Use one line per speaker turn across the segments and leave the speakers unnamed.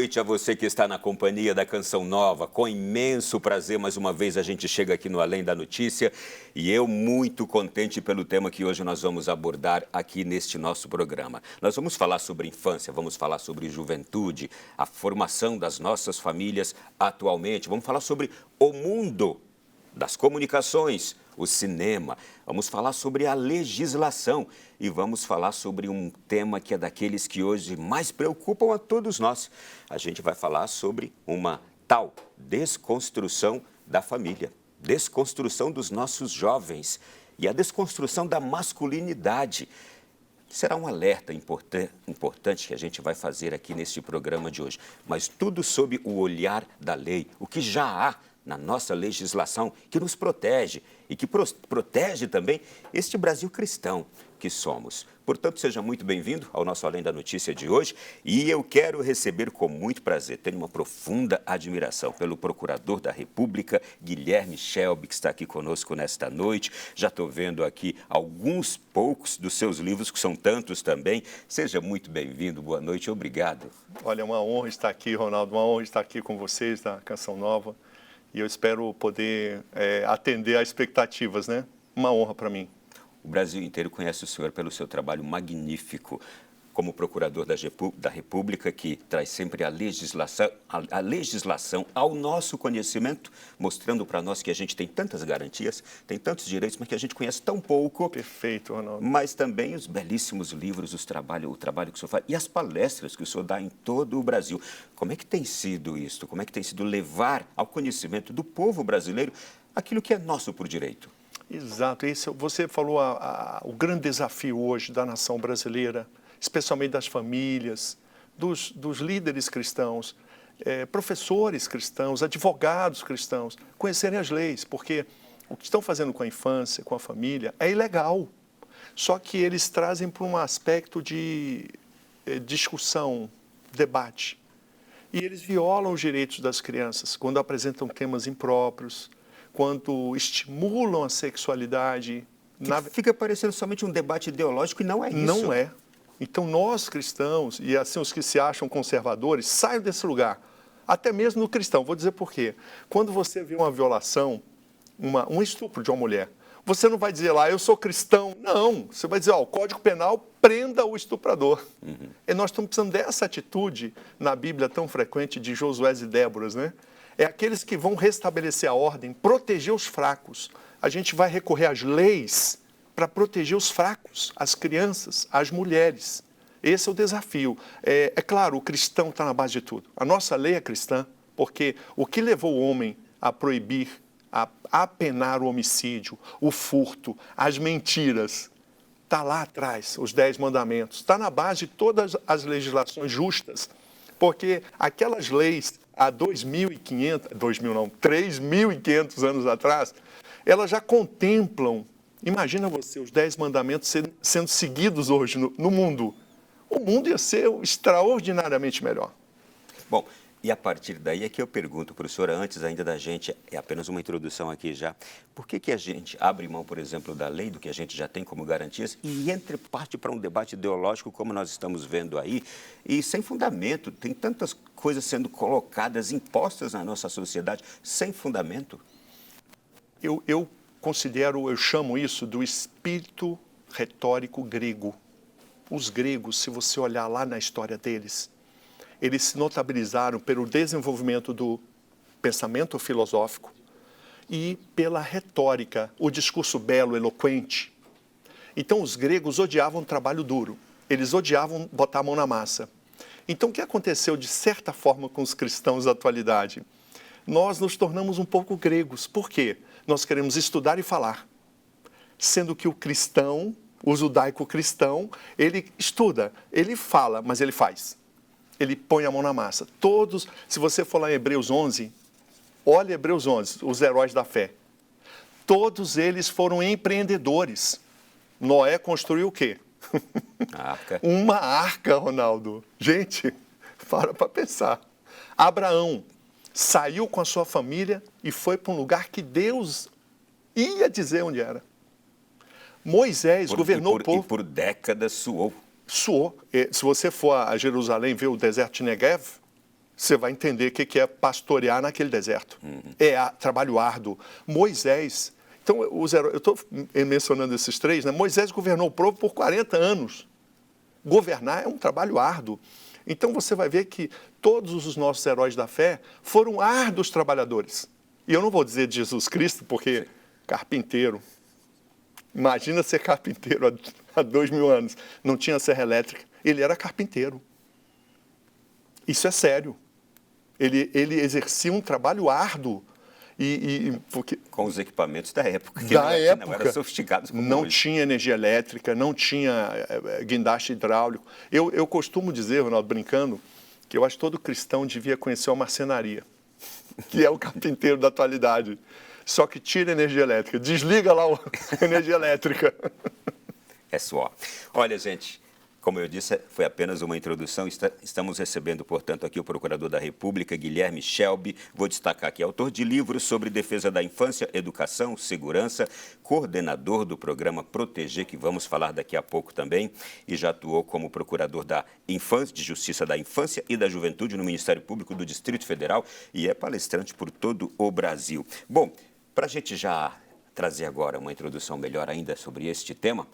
noite a você que está na companhia da Canção Nova. Com imenso prazer, mais uma vez, a gente chega aqui no Além da Notícia e eu muito contente pelo tema que hoje nós vamos abordar aqui neste nosso programa. Nós vamos falar sobre infância, vamos falar sobre juventude, a formação das nossas famílias atualmente, vamos falar sobre o mundo das comunicações, o cinema, vamos falar sobre a legislação e vamos falar sobre um tema que é daqueles que hoje mais preocupam a todos nós. A gente vai falar sobre uma tal desconstrução da família, desconstrução dos nossos jovens e a desconstrução da masculinidade. Será um alerta importante que a gente vai fazer aqui neste programa de hoje, mas tudo sob o olhar da lei, o que já há na nossa legislação que nos protege e que protege também este Brasil cristão que somos. Portanto, seja muito bem-vindo ao nosso Além da Notícia de hoje e eu quero receber com muito prazer, tenho uma profunda admiração pelo Procurador da República, Guilherme Shelby, que está aqui conosco nesta noite. Já estou vendo aqui alguns poucos dos seus livros, que são tantos também. Seja muito bem-vindo, boa noite, obrigado.
Olha, é uma honra estar aqui, Ronaldo, uma honra estar aqui com vocês da Canção Nova. E eu espero poder atender às expectativas, né? Uma honra para mim.
O Brasil inteiro conhece o senhor pelo seu trabalho magnífico como Procurador da República, que traz sempre a legislação ao nosso conhecimento, mostrando para nós que a gente tem tantas garantias, tem tantos direitos, mas que a gente conhece tão pouco.
Perfeito, Ronaldo.
Mas também os belíssimos livros, o trabalho que o senhor faz e as palestras que o senhor dá em todo o Brasil. Como é que tem sido isso? Como é que tem sido levar ao conhecimento do povo brasileiro aquilo que é nosso por direito?
Exato. Você falou o grande desafio hoje da nação brasileira, especialmente das famílias, dos líderes cristãos, professores cristãos, advogados cristãos, conhecerem as leis, porque o que estão fazendo com a infância, com a família, é ilegal. Só que eles trazem para um aspecto de discussão, debate. E eles violam os direitos das crianças quando apresentam temas impróprios, quando estimulam a sexualidade.
Fica parecendo somente um debate ideológico e não é isso.
Não é. Então, nós cristãos, e assim os que se acham conservadores, saiam desse lugar. Até mesmo no cristão. Vou dizer por quê. Quando você vê uma violação, um estupro de uma mulher, você não vai dizer lá, eu sou cristão. Não. Você vai dizer, o Código Penal prenda o estuprador. Uhum. E nós estamos precisando dessa atitude na Bíblia tão frequente de Josué e Déboras, né? É aqueles que vão restabelecer a ordem, proteger os fracos. A gente vai recorrer às leis para proteger os fracos, as crianças, as mulheres. Esse é o desafio. É claro, o cristão está na base de tudo. A nossa lei é cristã, porque o que levou o homem a proibir, a apenar o homicídio, o furto, as mentiras, está lá atrás, os 10 mandamentos. Está na base de todas as legislações justas, porque aquelas leis há 3.500 anos atrás, elas já contemplam. Imagina você, os 10 mandamentos sendo seguidos hoje no mundo. O mundo ia ser extraordinariamente melhor.
Bom, e a partir daí é que eu pergunto para o senhor, antes ainda da gente, é apenas uma introdução aqui já, por que a gente abre mão, por exemplo, da lei, do que a gente já tem como garantias, e parte para um debate ideológico como nós estamos vendo aí, e sem fundamento, tem tantas coisas sendo colocadas, impostas na nossa sociedade, sem fundamento?
Eu chamo isso do espírito retórico grego. Os gregos, se você olhar lá na história deles, eles se notabilizaram pelo desenvolvimento do pensamento filosófico e pela retórica, o discurso belo, eloquente. Então, os gregos odiavam o trabalho duro, eles odiavam botar a mão na massa. Então, o que aconteceu, de certa forma, com os cristãos da atualidade? Nós nos tornamos um pouco gregos. Por quê? Nós queremos estudar e falar, sendo que o cristão, o judaico-cristão, ele estuda, ele fala, mas ele faz. Ele põe a mão na massa. Todos, se você for lá em Hebreus 11, olha Hebreus 11, os heróis da fé. Todos eles foram empreendedores. Noé construiu o quê?
A arca.
Uma arca, Ronaldo. Gente, para pensar. Abraão saiu com a sua família e foi para um lugar que Deus ia dizer onde era. Moisés governou o povo.
E por décadas suou.
Suou. Se você for a Jerusalém ver o deserto de Negev, você vai entender o que é pastorear naquele deserto. É trabalho árduo. Moisés, então, eu estou mencionando esses três, né? Moisés governou o povo por 40 anos. Governar é um trabalho árduo. Então, você vai ver que todos os nossos heróis da fé foram árduos trabalhadores. E eu não vou dizer de Jesus Cristo, porque carpinteiro. Imagina ser carpinteiro há 2000 anos. Não tinha serra elétrica. Ele era carpinteiro. Isso é sério. Ele exercia um trabalho árduo. Porque
com os equipamentos da época, que
não
eram sofisticados como
não
hoje.
tinha energia elétrica, não tinha guindaste hidráulico. Eu costumo dizer, Ronaldo, brincando, que eu acho que todo cristão devia conhecer uma marcenaria, que é o carpinteiro da atualidade. Só que tira a energia elétrica, desliga lá a energia elétrica.
É só. Olha, gente, como eu disse, foi apenas uma introdução. Estamos recebendo, portanto, aqui o Procurador da República, Guilherme Shelby. Vou destacar aqui, autor de livros sobre defesa da infância, educação, segurança, coordenador do programa Proteger, que vamos falar daqui a pouco também, e já atuou como Procurador da Infância, de Justiça da Infância e da Juventude no Ministério Público do Distrito Federal e é palestrante por todo o Brasil. Bom, para a gente já trazer agora uma introdução melhor ainda sobre este tema,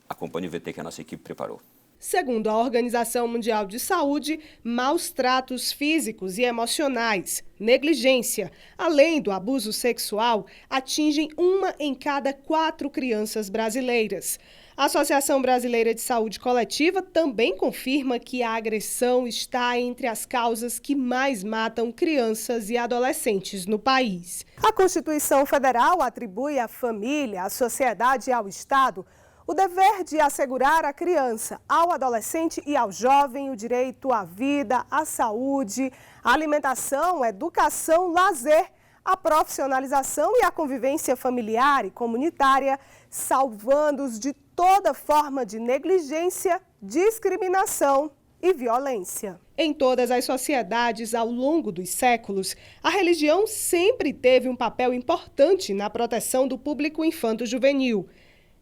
acompanhe o VT que a nossa equipe preparou.
Segundo a Organização Mundial de Saúde, maus tratos físicos e emocionais, negligência, além do abuso sexual, atingem 1 em cada 4 crianças brasileiras. A Associação Brasileira de Saúde Coletiva também confirma que a agressão está entre as causas que mais matam crianças e adolescentes no país. A Constituição Federal atribui à família, à sociedade e ao Estado o dever de assegurar à criança, ao adolescente e ao jovem o direito à vida, à saúde, à alimentação, à educação, lazer, à profissionalização e à convivência familiar e comunitária, salvando-os de toda forma de negligência, discriminação e violência. Em todas as sociedades ao longo dos séculos, a religião sempre teve um papel importante na proteção do público infanto-juvenil.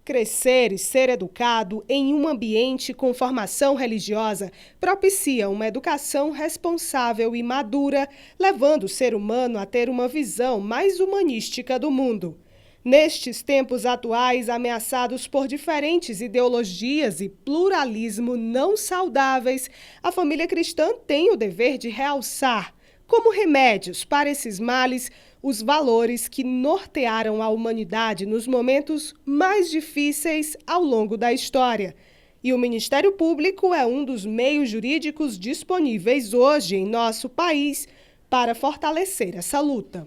Crescer e ser educado em um ambiente com formação religiosa propicia uma educação responsável e madura, levando o ser humano a ter uma visão mais humanística do mundo. Nestes tempos atuais, ameaçados por diferentes ideologias e pluralismo não saudáveis, a família cristã tem o dever de realçar, como remédios para esses males, os valores que nortearam a humanidade nos momentos mais difíceis ao longo da história. E o Ministério Público é um dos meios jurídicos disponíveis hoje em nosso país para fortalecer essa luta.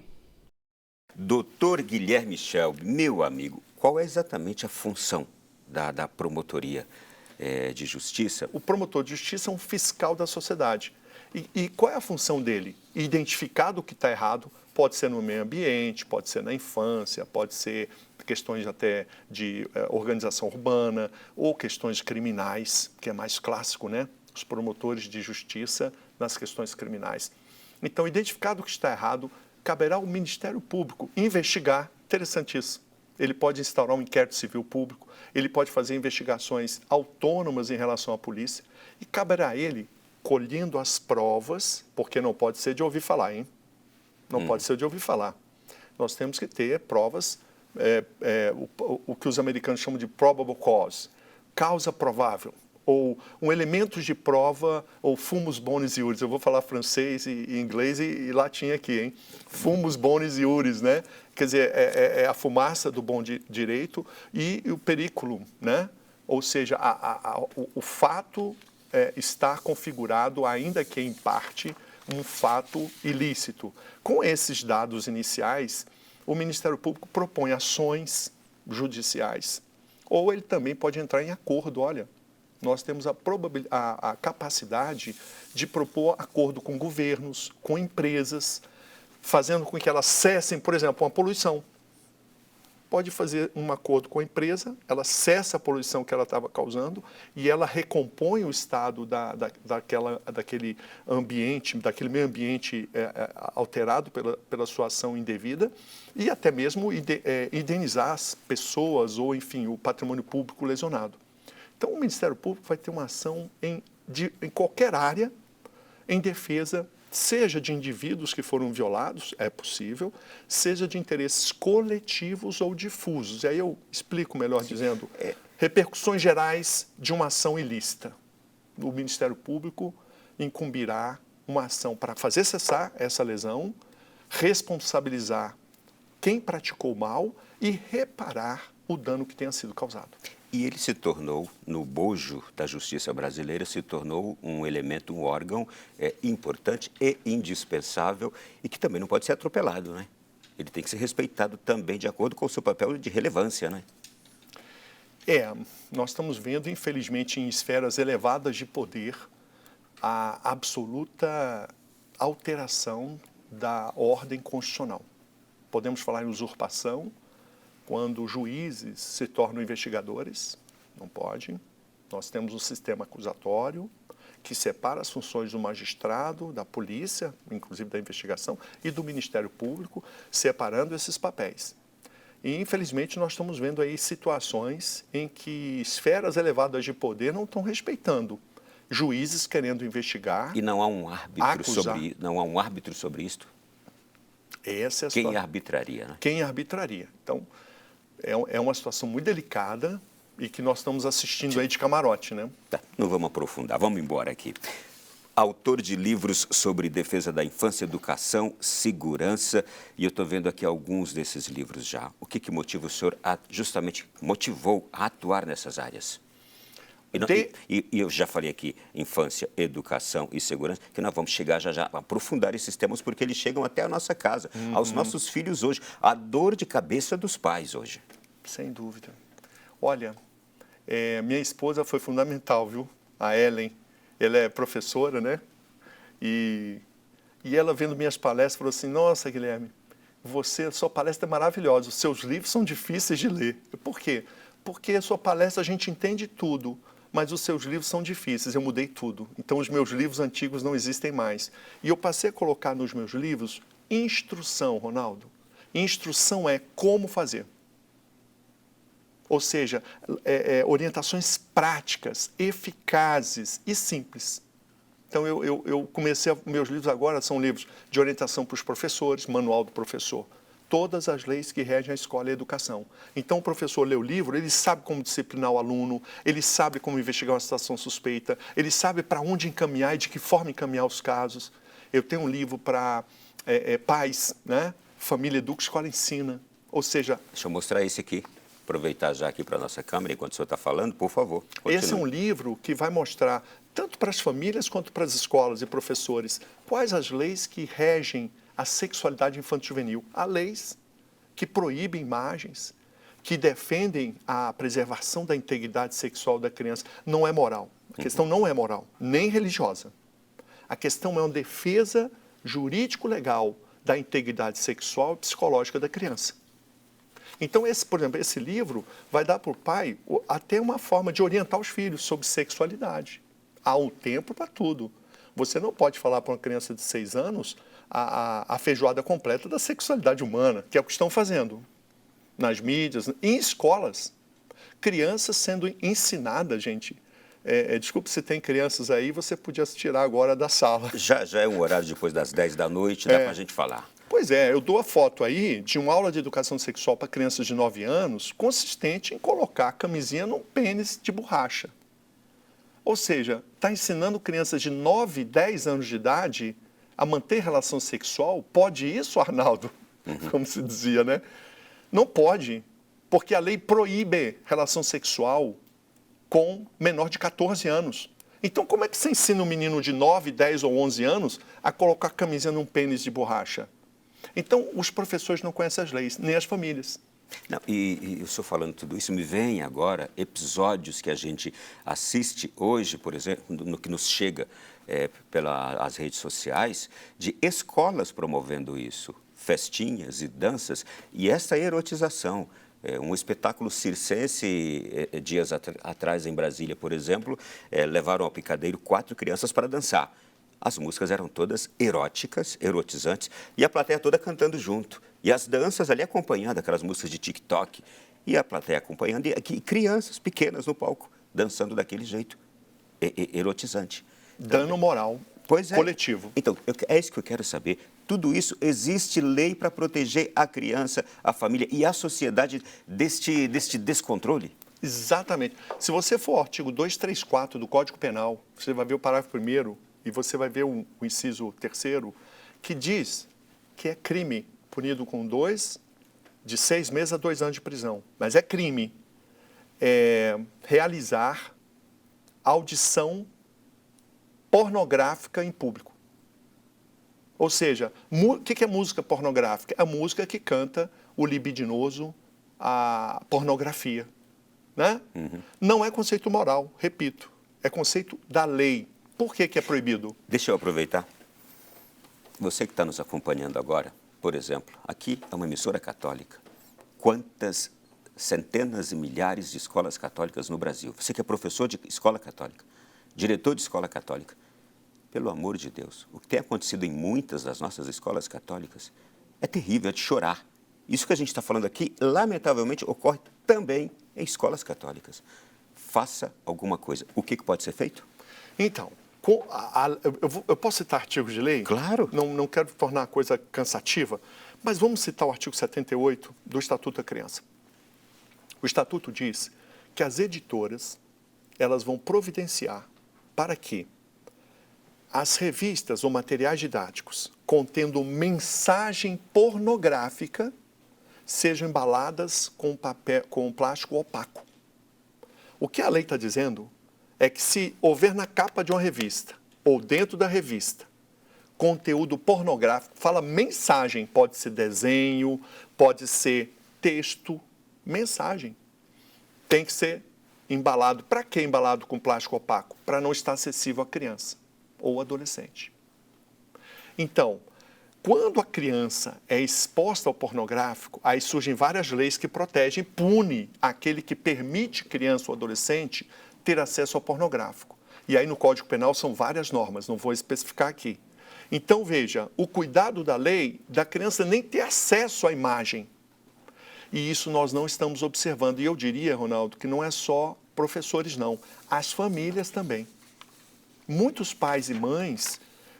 Doutor Guilherme Shelby, meu amigo, qual é exatamente a função da promotoria de justiça?
O promotor de justiça é um fiscal da sociedade. E qual é a função dele? Identificar o que está errado, pode ser no meio ambiente, pode ser na infância, pode ser questões até de organização urbana ou questões criminais, que é mais clássico, né? Os promotores de justiça nas questões criminais. Então, identificado o que está errado, caberá ao Ministério Público investigar. Interessantíssimo. Ele pode instaurar um inquérito civil público, ele pode fazer investigações autônomas em relação à polícia e caberá a ele, colhendo as provas, porque não pode ser de ouvir falar, hein? Não pode ser de ouvir falar. Nós temos que ter provas, o que os americanos chamam de probable cause, causa provável, ou um elemento de prova, ou fumus bonis iuris. Eu vou falar francês e inglês e latim aqui, hein? Fumus bonis iuris, né? Quer dizer, é a fumaça do bom direito e o periculum, né? Ou seja, o fato está configurado, ainda que em parte, um fato ilícito. Com esses dados iniciais, o Ministério Público propõe ações judiciais. Ou ele também pode entrar em acordo. Olha, nós temos a capacidade de propor acordo com governos, com empresas, fazendo com que elas cessem, por exemplo, uma poluição. Pode fazer um acordo com a empresa, ela cessa a poluição que ela estava causando e ela recompõe o estado daquele ambiente, daquele meio ambiente alterado pela sua ação indevida e até mesmo indenizar as pessoas ou, enfim, o patrimônio público lesionado. Então, o Ministério Público vai ter uma ação em qualquer área em defesa seja de indivíduos que foram violados, é possível, seja de interesses coletivos ou difusos. E aí eu explico melhor dizendo, repercussões gerais de uma ação ilícita. O Ministério Público incumbirá uma ação para fazer cessar essa lesão, responsabilizar quem praticou o mal e reparar o dano que tenha sido causado.
E ele se tornou, no bojo da justiça brasileira, se tornou um elemento, um órgão importante e indispensável e que também não pode ser atropelado, né? Ele tem que ser respeitado também de acordo com o seu papel de relevância, né?
Nós estamos vendo, infelizmente, em esferas elevadas de poder, a absoluta alteração da ordem constitucional. Podemos falar em usurpação, quando juízes se tornam investigadores, não pode. Nós temos um sistema acusatório que separa as funções do magistrado, da polícia, inclusive da investigação, e do Ministério Público, separando esses papéis. E, infelizmente, nós estamos vendo aí situações em que esferas elevadas de poder não estão respeitando. Juízes querendo investigar.
E não há um árbitro sobre isto?
Essa é a
Quem arbitraria, né?
Quem arbitraria. Então, é uma situação muito delicada e que nós estamos assistindo aí de camarote, né?
Tá, não vamos aprofundar, vamos embora aqui. Autor de livros sobre defesa da infância, educação, segurança, e eu estou vendo aqui alguns desses livros já. O que motiva o senhor justamente motivou a atuar nessas áreas? E eu já falei aqui, infância, educação e segurança, que nós vamos chegar já a aprofundar esses temas, porque eles chegam até a nossa casa, aos nossos filhos hoje. A dor de cabeça dos pais hoje.
Sem dúvida. Olha, minha esposa foi fundamental, viu? A Ellen, ela é professora, né? E ela vendo minhas palestras falou assim, nossa, Guilherme, sua palestra é maravilhosa, os seus livros são difíceis de ler. Por quê? Porque a sua palestra a gente entende tudo, mas os seus livros são difíceis, eu mudei tudo. Então, os meus livros antigos não existem mais. E eu passei a colocar nos meus livros instrução, Ronaldo. Instrução é como fazer. Ou seja, orientações práticas, eficazes e simples. Então, eu comecei, meus livros agora são livros de orientação para os professores, manual do professor, todas as leis que regem a escola e a educação. Então, o professor lê o livro, ele sabe como disciplinar o aluno, ele sabe como investigar uma situação suspeita, ele sabe para onde encaminhar e de que forma encaminhar os casos. Eu tenho um livro para pais, né? Família Educa, Escola Ensina. Ou seja...
Deixa eu mostrar esse aqui. Aproveitar já aqui para a nossa câmera, enquanto o senhor está falando, por favor. Continue.
Esse é um livro que vai mostrar, tanto para as famílias quanto para as escolas e professores, quais as leis que regem a sexualidade infanto-juvenil. Há leis que proíbem imagens, que defendem a preservação da integridade sexual da criança. Não é moral. A questão não é moral, nem religiosa. A questão é uma defesa jurídico-legal da integridade sexual e psicológica da criança. Então, por exemplo, esse livro vai dar para o pai até uma forma de orientar os filhos sobre sexualidade. Há um tempo para tudo. Você não pode falar para uma criança de 6 anos a feijoada completa da sexualidade humana, que é o que estão fazendo nas mídias, em escolas. Crianças sendo ensinadas, gente. Desculpe se tem crianças aí, você podia se tirar agora da sala.
Já é um horário depois das 10 da noite, dá para a gente falar.
Pois eu dou a foto aí de uma aula de educação sexual para crianças de 9 anos, consistente em colocar a camisinha num pênis de borracha. Ou seja, está ensinando crianças de 9, 10 anos de idade a manter relação sexual. Pode isso, Arnaldo? Como se dizia, né? Não pode, porque a lei proíbe relação sexual com menor de 14 anos. Então, como é que você ensina um menino de 9, 10 ou 11 anos a colocar a camisinha num pênis de borracha? Então, os professores não conhecem as leis, nem as famílias.
Não, e eu estou falando tudo isso, me vem agora episódios que a gente assiste hoje, por exemplo, no que nos chega pelas redes sociais, de escolas promovendo isso, festinhas e danças, e essa erotização. Um espetáculo circense, dias atrás em Brasília, por exemplo, levaram ao picadeiro 4 crianças para dançar. As músicas eram todas eróticas, erotizantes, e a plateia toda cantando junto. E as danças ali acompanhando aquelas músicas de TikTok. E a plateia acompanhando, e crianças pequenas no palco, dançando daquele jeito, erotizante.
Dano moral.
Pois é.
coletivo.
Então, é isso que eu quero saber. Tudo isso, existe lei para proteger a criança, a família e a sociedade deste descontrole?
Exatamente. Se você for ao artigo 234 do Código Penal, você vai ver o parágrafo 1º e você vai ver o inciso 3º, que diz que é crime, punido com de 6 meses a 2 anos de prisão. Mas é crime realizar audição pornográfica em público. Ou seja, o que é música pornográfica? É a música que canta o libidinoso, a pornografia. Né? Não é conceito moral, repito, é conceito da lei. Por que é proibido?
Deixa eu aproveitar. Você que está nos acompanhando agora, por exemplo, aqui é uma emissora católica. Quantas centenas e milhares de escolas católicas no Brasil? Você que é professor de escola católica, diretor de escola católica, pelo amor de Deus, o que tem acontecido em muitas das nossas escolas católicas é terrível, é de chorar. Isso que a gente está falando aqui, lamentavelmente, ocorre também em escolas católicas. Faça alguma coisa. O que pode ser feito?
Então, eu posso citar artigos de lei?
Claro.
Não quero tornar a coisa cansativa, mas vamos citar o artigo 78 do Estatuto da Criança. O Estatuto diz que as editoras, elas vão providenciar para que as revistas ou materiais didáticos contendo mensagem pornográfica sejam embaladas com plástico opaco. O que a lei está dizendo é que se houver na capa de uma revista ou dentro da revista conteúdo pornográfico, fala mensagem, pode ser desenho, pode ser texto, mensagem. Tem que ser embalado. Para que embalado com plástico opaco? Para não estar acessível à criança ou adolescente. Então, quando a criança é exposta ao pornográfico, aí surgem várias leis que protegem, pune aquele que permite criança ou adolescente ter acesso ao pornográfico. E aí no Código Penal são várias normas, não vou especificar aqui. Então veja, o cuidado da lei da criança nem ter acesso à imagem. E isso nós não estamos observando. E eu diria, Ronaldo, que não é só professores não, as famílias também. Muitos pais e mães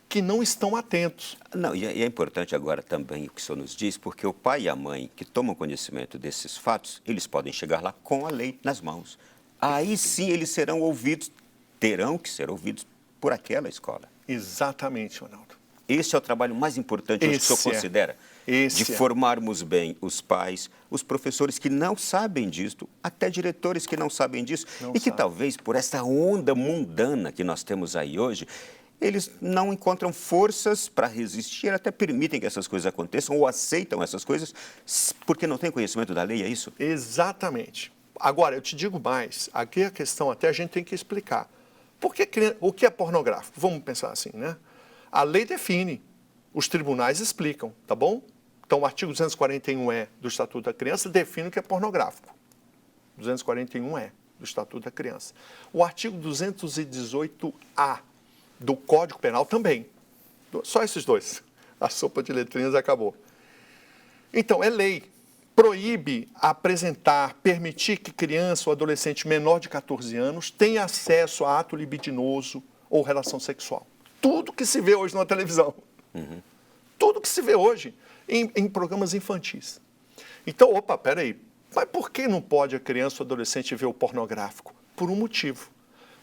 que não estão atentos.
Não, e é importante agora também o que o senhor nos diz, porque o pai e a mãe que tomam conhecimento desses fatos, eles podem chegar lá com a lei nas mãos. Aí sim eles serão ouvidos, terão que ser ouvidos por aquela escola.
Exatamente, Ronaldo.
Esse é o trabalho mais importante hoje que o senhor considera, de formarmos bem os pais, os professores que não sabem disso, até diretores que não sabem disso, e que talvez por essa onda mundana que nós temos aí hoje, eles não encontram forças para resistir, até permitem que essas coisas aconteçam ou aceitam essas coisas porque não têm conhecimento da lei, é isso?
Exatamente. Agora, eu te digo mais, aqui a questão até a gente tem que explicar. O que é pornográfico? Vamos pensar assim, né? A lei define, os tribunais explicam, tá bom? Então, o artigo 241-E do Estatuto da Criança define o que é pornográfico. 241-E do Estatuto da Criança. O artigo 218-A do Código Penal também. Só esses dois. A sopa de letrinhas acabou. Então, é lei. Proíbe apresentar, permitir que criança ou adolescente menor de 14 anos tenha acesso a ato libidinoso ou relação sexual. Tudo que se vê hoje na televisão. Tudo que se vê hoje em programas infantis. Então, peraí, mas por que não pode a criança ou adolescente ver o pornográfico? Por um motivo.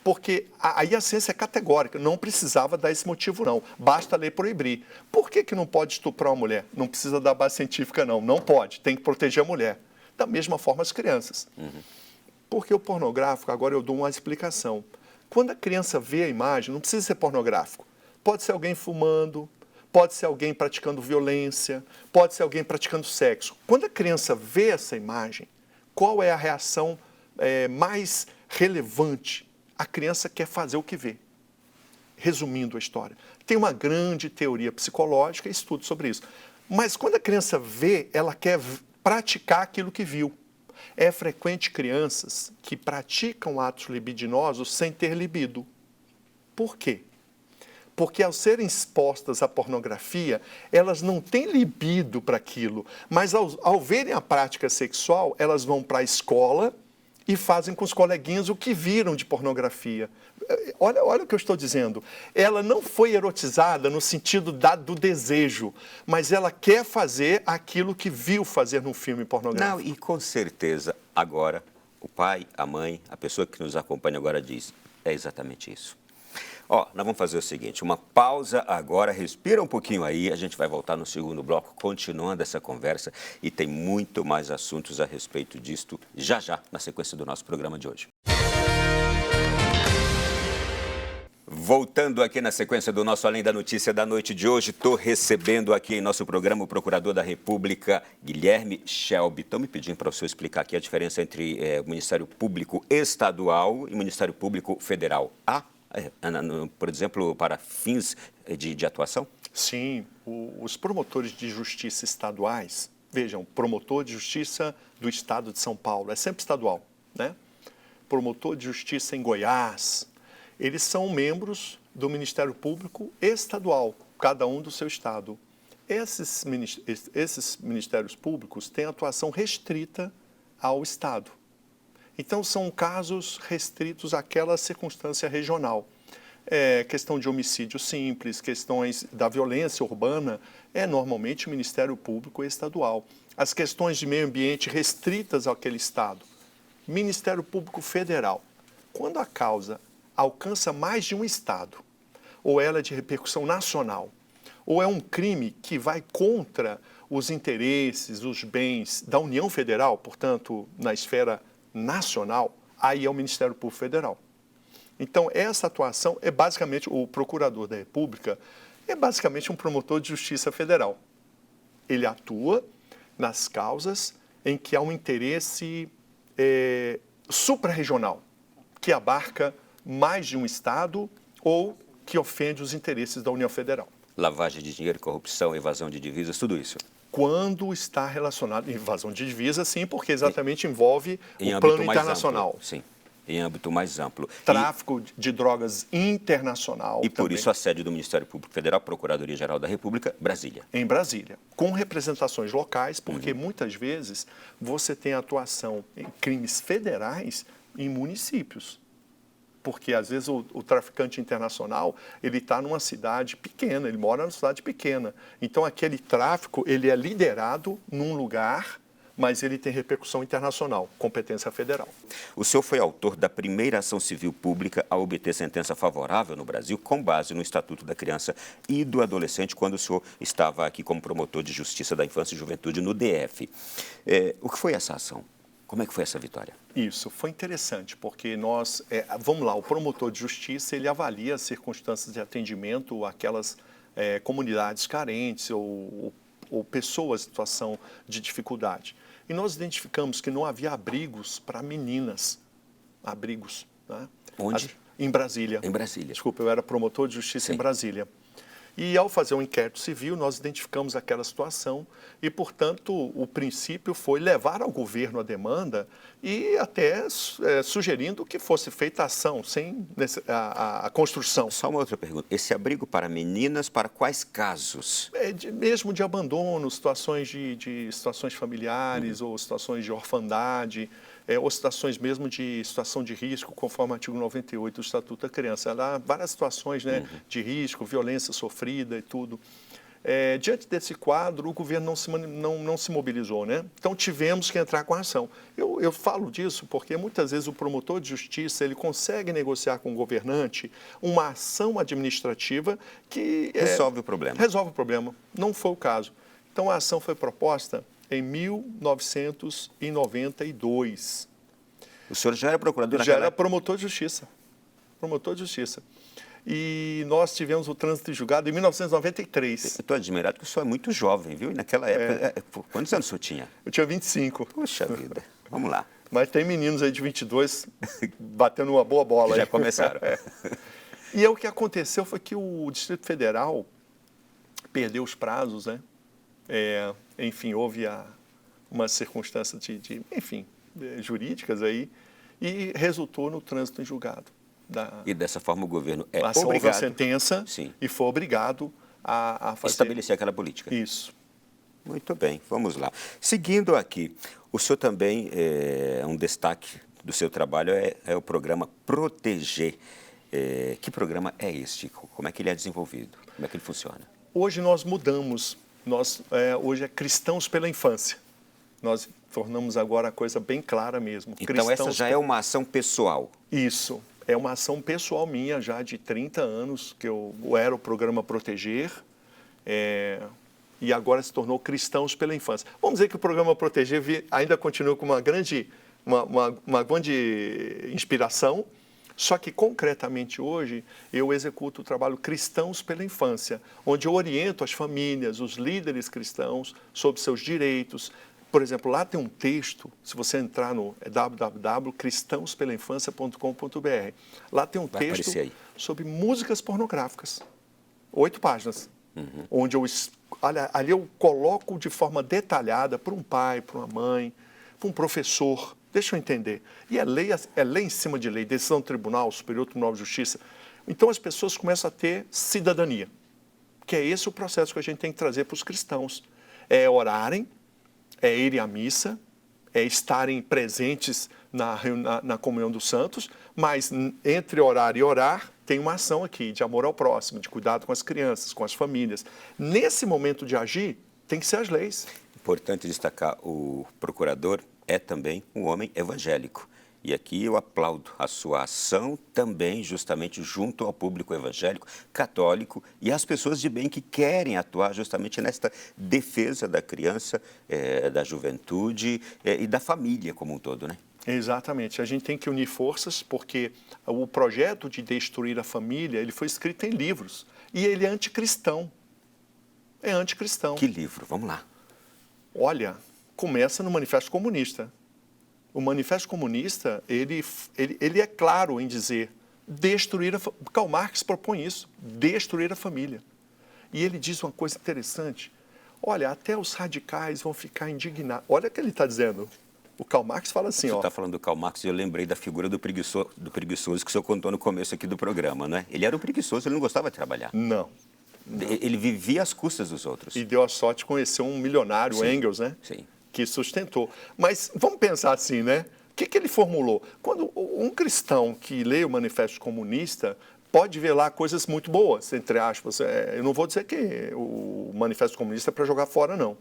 Porque aí a ciência é categórica, não precisava dar esse motivo não, basta a lei proibir. Por que não pode estuprar uma mulher? Não precisa da base científica não pode, tem que proteger a mulher. Da mesma forma as crianças. Porque o pornográfico, agora eu dou uma explicação. Quando a criança vê a imagem, não precisa ser pornográfico. Pode ser alguém fumando, pode ser alguém praticando violência, pode ser alguém praticando sexo. Quando a criança vê essa imagem, qual é a reação mais relevante? A criança quer fazer o que vê. Resumindo a história. Tem uma grande teoria psicológica e estudo sobre isso. Mas quando a criança vê, ela quer praticar aquilo que viu. É frequente crianças que praticam atos libidinosos sem ter libido. Por quê? Porque ao serem expostas à pornografia, elas não têm libido para aquilo. Mas ao verem a prática sexual, elas vão para a escola e fazem com os coleguinhas o que viram de pornografia. Olha o que eu estou dizendo. Ela não foi erotizada no sentido do desejo, mas ela quer fazer aquilo que viu fazer num filme pornográfico.
Não, e com certeza, agora, o pai, a mãe, a pessoa que nos acompanha agora diz, é exatamente isso. Ó, nós vamos fazer o seguinte, uma pausa agora, respira um pouquinho aí, a gente vai voltar no segundo bloco, continuando essa conversa, e tem muito mais assuntos a respeito disto, já, na sequência do nosso programa de hoje. Voltando aqui na sequência do nosso Além da Notícia da noite de hoje, estou recebendo aqui em nosso programa o Procurador da República, Guilherme Shelby. Estou me pedindo para o senhor explicar aqui a diferença entre o Ministério Público Estadual e o Ministério Público Federal. Por exemplo, para fins de atuação?
Sim, os promotores de justiça estaduais, vejam, promotor de justiça do Estado de São Paulo, é sempre estadual, né? Promotor de justiça em Goiás, eles são membros do Ministério Público Estadual, cada um do seu estado. Esses ministérios públicos têm atuação restrita ao Estado. Então, são casos restritos àquela circunstância regional. Questão de homicídio simples, questões da violência urbana, é normalmente o Ministério Público Estadual. As questões de meio ambiente restritas àquele Estado. Ministério Público Federal. Quando a causa alcança mais de um Estado, ou ela é de repercussão nacional, ou é um crime que vai contra os interesses, os bens da União Federal, portanto, na esfera nacional, aí é o Ministério Público Federal. Então, essa atuação é basicamente, o Procurador da República é basicamente um promotor de justiça federal. Ele atua nas causas em que há um interesse suprarregional, que abarca mais de um Estado ou que ofende os interesses da União Federal.
Lavagem de dinheiro, corrupção, evasão de divisas, tudo isso.
Quando está relacionado, invasão de divisas, sim, porque exatamente envolve o plano internacional.
Sim, em âmbito mais amplo.
Tráfico de drogas internacional.
E por isso a sede do Ministério Público Federal, Procuradoria-Geral da República, Brasília.
Em Brasília, com representações locais, porque muitas vezes você tem atuação em crimes federais em municípios. Porque, às vezes, o traficante internacional, ele está numa cidade pequena, ele mora numa cidade pequena. Então, aquele tráfico, ele é liderado num lugar, mas ele tem repercussão internacional, competência federal.
O senhor foi autor da primeira ação civil pública a obter sentença favorável no Brasil, com base no Estatuto da Criança e do Adolescente, quando o senhor estava aqui como promotor de Justiça da Infância e Juventude no DF. O que foi essa ação? Como é que foi essa vitória?
Isso, foi interessante, porque nós, vamos lá, o promotor de justiça, ele avalia as circunstâncias de atendimento àquelas comunidades carentes ou pessoas em situação de dificuldade. E nós identificamos que não havia abrigos para meninas, abrigos. Né?
Onde?
Em Brasília.
Em Brasília.
Desculpa, eu era promotor de justiça
Sim.
em Brasília. E, ao fazer um inquérito civil, nós identificamos aquela situação e, portanto, o princípio foi levar ao governo a demanda e até sugerindo que fosse feita a ação, sem a construção.
Só uma outra pergunta. Esse abrigo para meninas, para quais casos?
Mesmo de abandono, situações situações familiares ou situações de orfandade, ou situações mesmo de situação de risco, conforme o artigo 98 do Estatuto da Criança. Há várias situações, né, de risco, violência sofrida e tudo. Diante desse quadro, o governo não se mobilizou, né? Então, tivemos que entrar com a ação. Eu falo disso porque, muitas vezes, o promotor de justiça ele consegue negociar com o governante uma ação administrativa que...
Resolve o problema.
Resolve o problema. Não foi o caso. Então, a ação foi proposta em 1992.
O senhor já era procurador?
Já era promotor de justiça. Promotor de justiça. E nós tivemos o trânsito em julgado em 1993.
Eu estou admirado porque o senhor é muito jovem, viu? E naquela época, quantos anos o senhor tinha?
Eu tinha 25.
Puxa vida, vamos lá.
Mas tem meninos aí de 22 batendo uma boa bola.
Já
aí.
começaram.
E o que aconteceu foi que o Distrito Federal perdeu os prazos, né? Enfim, houve uma circunstância jurídicas aí e resultou no trânsito em julgado.
E dessa forma o governo
houve a sentença
Sim.
e foi obrigado a fazer...
estabelecer aquela política.
Isso.
Muito bem, vamos lá. Seguindo aqui, o senhor também é um destaque do seu trabalho é o programa Proteger. Que programa é este? Como é que ele é desenvolvido? Como é que ele funciona?
Hoje nós mudamos. Hoje é Cristãos pela Infância. Nós tornamos agora a coisa bem clara mesmo.
Então,
Cristãos
essa já é uma ação pessoal?
Isso. É uma ação pessoal minha já de 30 anos, que eu era o programa Proteger, e agora se tornou Cristãos pela Infância. Vamos dizer que o programa Proteger ainda continua com uma grande inspiração, só que concretamente hoje eu executo o trabalho Cristãos pela Infância, onde eu oriento as famílias, os líderes cristãos sobre seus direitos. Por exemplo, lá tem um texto, se você entrar no www.cristãospelainfancia.com.br, lá tem um texto sobre músicas pornográficas, 8 páginas, onde ali eu coloco de forma detalhada para um pai, para uma mãe, para um professor, deixa eu entender. E é lei em cima de lei, decisão do Tribunal Superior Tribunal de Justiça. Então as pessoas começam a ter cidadania, que é esse o processo que a gente tem que trazer para os cristãos. É orarem, é irem à missa, é estarem presentes na comunhão dos santos, mas entre orar e orar tem uma ação aqui de amor ao próximo, de cuidado com as crianças, com as famílias. Nesse momento de agir, tem que ser as leis.
Importante destacar, o procurador é também um homem evangélico. E aqui eu aplaudo a sua ação também justamente junto ao público evangélico, católico e às pessoas de bem que querem atuar justamente nesta defesa da criança, da juventude e da família como um todo, né?
Exatamente. A gente tem que unir forças porque o projeto de destruir a família, ele foi escrito em livros e ele é anticristão. É anticristão.
Que livro? Vamos lá.
Olha, começa no Manifesto Comunista. O Manifesto Comunista, ele é claro em dizer destruir a família. Karl Marx propõe isso, destruir a família. E ele diz uma coisa interessante. Olha, até os radicais vão ficar indignados. Olha o que ele está dizendo. O Karl Marx fala assim,
Você está falando do Karl Marx e eu lembrei da figura do preguiçoso que o senhor contou no começo aqui do programa, não é? Ele era um preguiçoso, ele não gostava de trabalhar.
Não.
Ele vivia às custas dos outros.
E deu a sorte de conhecer um milionário,
Sim.
Engels, né?
Sim.
Que sustentou. Mas vamos pensar assim, né? O que ele formulou? Quando um cristão que lê o Manifesto Comunista pode ver lá coisas muito boas, entre aspas. Eu não vou dizer que o Manifesto Comunista é para jogar fora, não.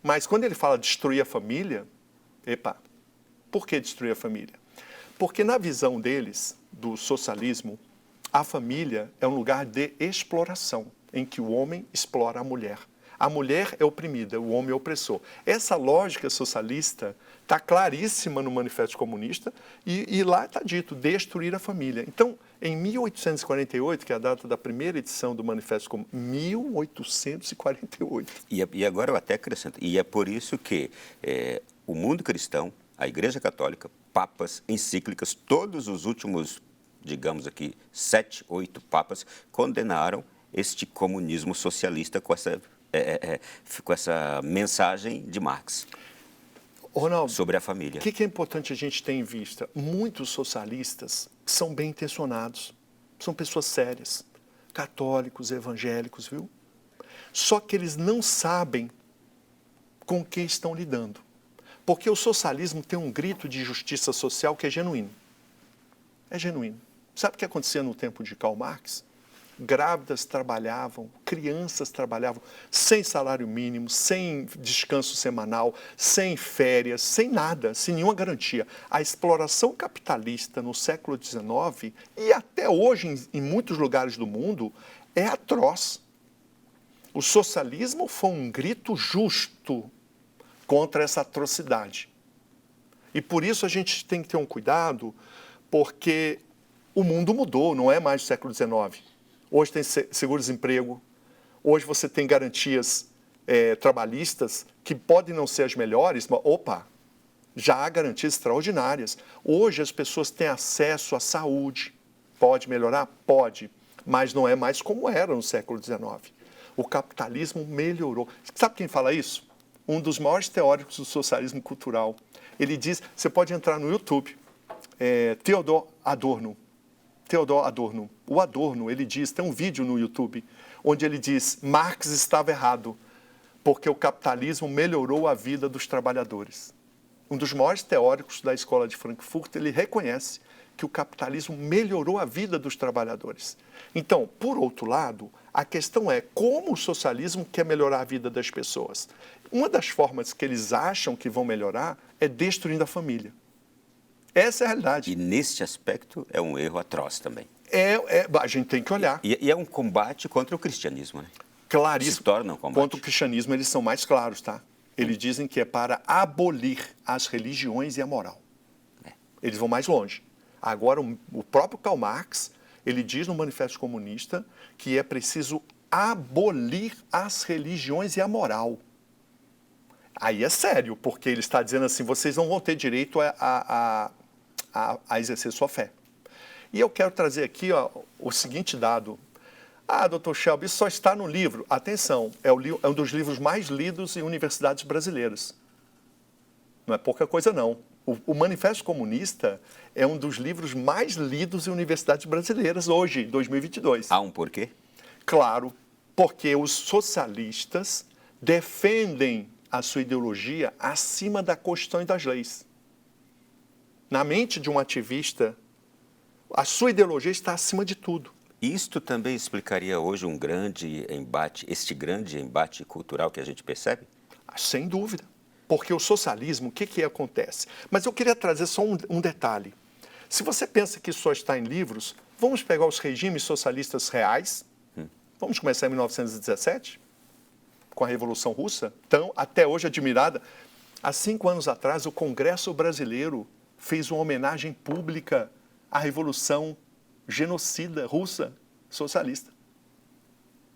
Mas quando ele fala destruir a família, por que destruir a família? Porque na visão deles, do socialismo, a família é um lugar de exploração, em que o homem explora a mulher. A mulher é oprimida, o homem é opressor. Essa lógica socialista está claríssima no Manifesto Comunista e lá está dito, destruir a família. Então, em 1848, que é a data da primeira edição do Manifesto Comunista, 1848.
E agora eu até acrescento, e é por isso que o mundo cristão, a Igreja Católica, papas, encíclicas, todos os últimos, digamos aqui, 7, 8 papas, condenaram este comunismo socialista com essa mensagem de Marx.
Ronaldo,
sobre a família.
O que é importante a gente ter em vista? Muitos socialistas são bem intencionados, são pessoas sérias, católicos, evangélicos, viu? Só que eles não sabem com quem estão lidando. Porque o socialismo tem um grito de justiça social que é genuíno. É genuíno. Sabe o que acontecia no tempo de Karl Marx? Grávidas trabalhavam, crianças trabalhavam sem salário mínimo, sem descanso semanal, sem férias, sem nada, sem nenhuma garantia. A exploração capitalista no século XIX e até hoje em muitos lugares do mundo é atroz. O socialismo foi um grito justo contra essa atrocidade. E por isso a gente tem que ter um cuidado, porque o mundo mudou, não é mais do século XIX. Hoje tem seguro-desemprego, hoje você tem garantias trabalhistas que podem não ser as melhores, mas, já há garantias extraordinárias. Hoje as pessoas têm acesso à saúde. Pode melhorar? Pode, mas não é mais como era no século XIX. O capitalismo melhorou. Sabe quem fala isso? Um dos maiores teóricos do socialismo cultural. Ele diz, você pode entrar no YouTube, Theodor Adorno. O Adorno, ele diz, tem um vídeo no YouTube, onde ele diz, Marx estava errado, porque o capitalismo melhorou a vida dos trabalhadores. um dos maiores teóricos da escola de Frankfurt, ele reconhece que o capitalismo melhorou a vida dos trabalhadores. Então, por outro lado, a questão é como o socialismo quer melhorar a vida das pessoas. Uma das formas que eles acham que vão melhorar é destruindo a família. Essa é a realidade.
E neste aspecto é um erro atroz também.
A gente tem que olhar.
E é um combate contra o cristianismo, né?
Claríssimo.
Se torna um combate.
Contra o cristianismo, eles são mais claros, tá? Eles dizem que é para abolir as religiões e a moral. Eles vão mais longe. Agora, o próprio Karl Marx, ele diz no Manifesto Comunista que é preciso abolir as religiões e a moral. Aí é sério, porque ele está dizendo assim, vocês não vão ter direito a exercer sua fé. E eu quero trazer aqui o seguinte dado. Dr. Shelby, isso só está no livro. Atenção, é um dos livros mais lidos em universidades brasileiras. Não é pouca coisa, não. O Manifesto Comunista é um dos livros mais lidos em universidades brasileiras hoje, 2022.
Há um porquê?
Claro, porque os socialistas defendem a sua ideologia acima da Constituição e das leis. Na mente de um ativista, a sua ideologia está acima de tudo.
Isto também explicaria hoje um grande embate, este grande embate cultural que a gente percebe?
Sem dúvida. Porque o socialismo, o que acontece? Mas eu queria trazer só um detalhe. Se você pensa que isso só está em livros, vamos pegar os regimes socialistas reais. Vamos começar em 1917, com a Revolução Russa, tão até hoje admirada. Há 5 anos atrás, o Congresso Brasileiro fez uma homenagem pública à Revolução genocida russa socialista.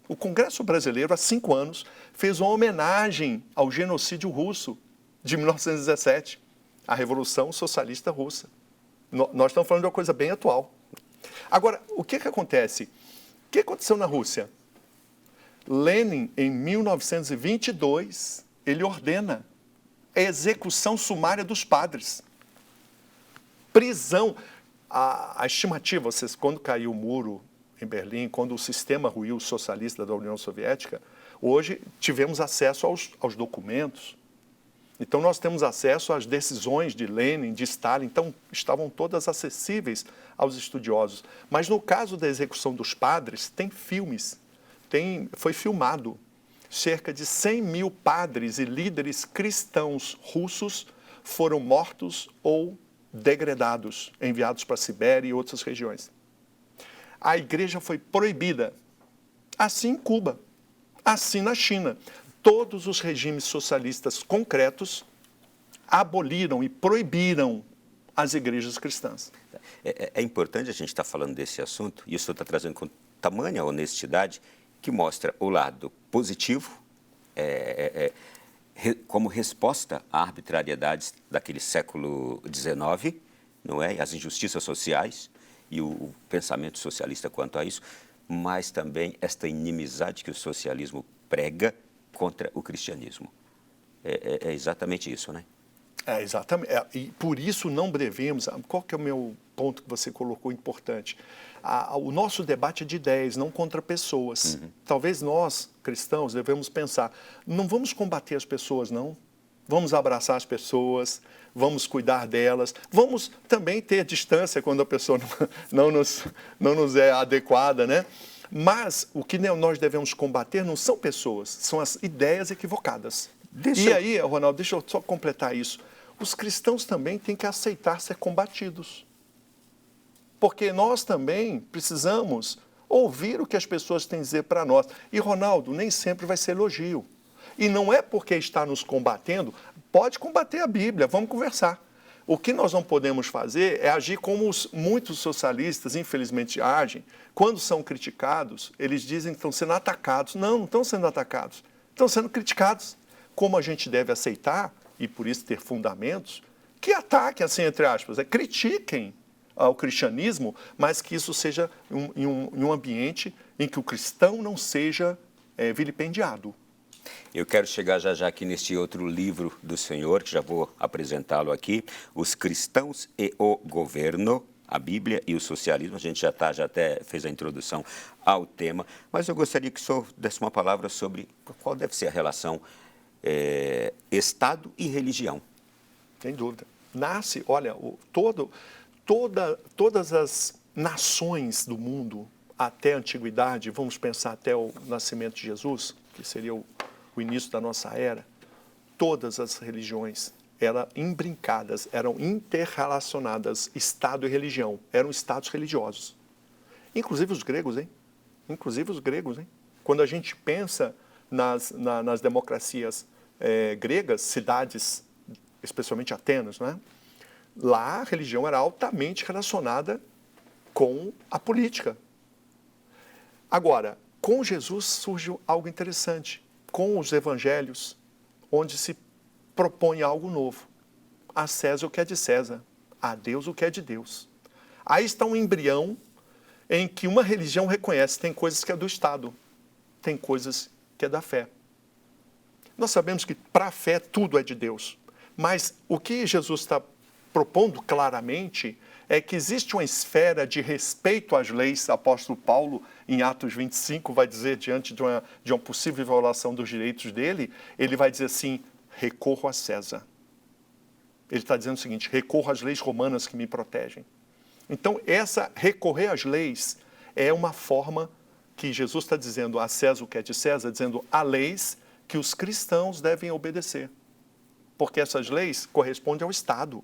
O Congresso Brasileiro, há 5 anos, fez uma homenagem ao genocídio russo de 1917, a Revolução Socialista Russa. Nós estamos falando de uma coisa bem atual. Agora, o que acontece? O que aconteceu na Rússia? Lenin, em 1922, ele ordena a execução sumária dos padres. Prisão. A estimativa, quando caiu o muro em Berlim, quando o sistema ruiu socialista da União Soviética, hoje tivemos acesso aos documentos. Então, nós temos acesso às decisões de Lenin, de Stalin, então estavam todas acessíveis aos estudiosos. Mas no caso da execução dos padres, tem filmes, foi filmado. Cerca de 100 mil padres e líderes cristãos russos foram mortos ou degradados, enviados para a Sibéria e outras regiões. A igreja foi proibida. Assim em Cuba, assim na China. Todos os regimes socialistas concretos aboliram e proibiram as igrejas cristãs.
É importante a gente estar falando desse assunto, e isso está trazendo com tamanha honestidade, que mostra o lado positivo, como resposta a arbitrariedades daquele século XIX, não é? As injustiças sociais e o pensamento socialista quanto a isso, mas também esta inimizade que o socialismo prega contra o cristianismo. É exatamente isso, né?
Exatamente. E por isso não devemos... Qual que é o meu ponto que você colocou importante? O nosso debate é de ideias, não contra pessoas. Talvez nós, cristãos, devemos pensar, não vamos combater as pessoas, não. Vamos abraçar as pessoas, vamos cuidar delas, vamos também ter distância quando a pessoa não nos é adequada, né? Mas o que nós devemos combater não são pessoas, são as ideias equivocadas. E aí, Ronaldo, deixa eu só completar isso. Os cristãos também têm que aceitar ser combatidos. Porque nós também precisamos ouvir o que as pessoas têm a dizer para nós. E, Ronaldo, nem sempre vai ser elogio. E não é porque está nos combatendo, pode combater a Bíblia, vamos conversar. O que nós não podemos fazer é agir como muitos socialistas, infelizmente, agem. Quando são criticados, eles dizem que estão sendo atacados. Não estão sendo atacados, estão sendo criticados. Como a gente deve aceitar, e por isso ter fundamentos, que ataquem, assim, entre aspas, critiquem ao cristianismo, mas que isso seja em um ambiente em que o cristão não seja vilipendiado.
Eu quero chegar já aqui neste outro livro do senhor, que já vou apresentá-lo aqui, Os Cristãos e o Governo, a Bíblia e o Socialismo. A gente já até fez a introdução ao tema, mas eu gostaria que o senhor desse uma palavra sobre qual deve ser a relação Estado e religião.
Sem dúvida. Nasce, olha, todas as nações do mundo, até a antiguidade, vamos pensar até o nascimento de Jesus, que seria o início da nossa era, todas as religiões eram imbrincadas, eram interrelacionadas, Estado e religião, eram estados religiosos. Inclusive os gregos, hein? Inclusive os gregos, hein? Quando a gente pensa nas democracias gregas, cidades, especialmente Atenas, né? Lá a religião era altamente relacionada com a política. Agora, com Jesus surge algo interessante, com os evangelhos, onde se propõe algo novo. A César o que é de César, a Deus o que é de Deus. Aí está um embrião em que uma religião reconhece, tem coisas que é do Estado, tem coisas que é da fé. Nós sabemos que para a fé tudo é de Deus, mas o que Jesus está propondo claramente é que existe uma esfera de respeito às leis. O apóstolo Paulo, em Atos 25, vai dizer, diante de uma possível violação dos direitos dele, ele vai dizer assim, recorro a César. Ele está dizendo o seguinte, recorro às leis romanas que me protegem. Então, recorrer às leis é uma forma que Jesus está dizendo a César o que é de César, dizendo a leis que os cristãos devem obedecer. Porque essas leis correspondem ao Estado.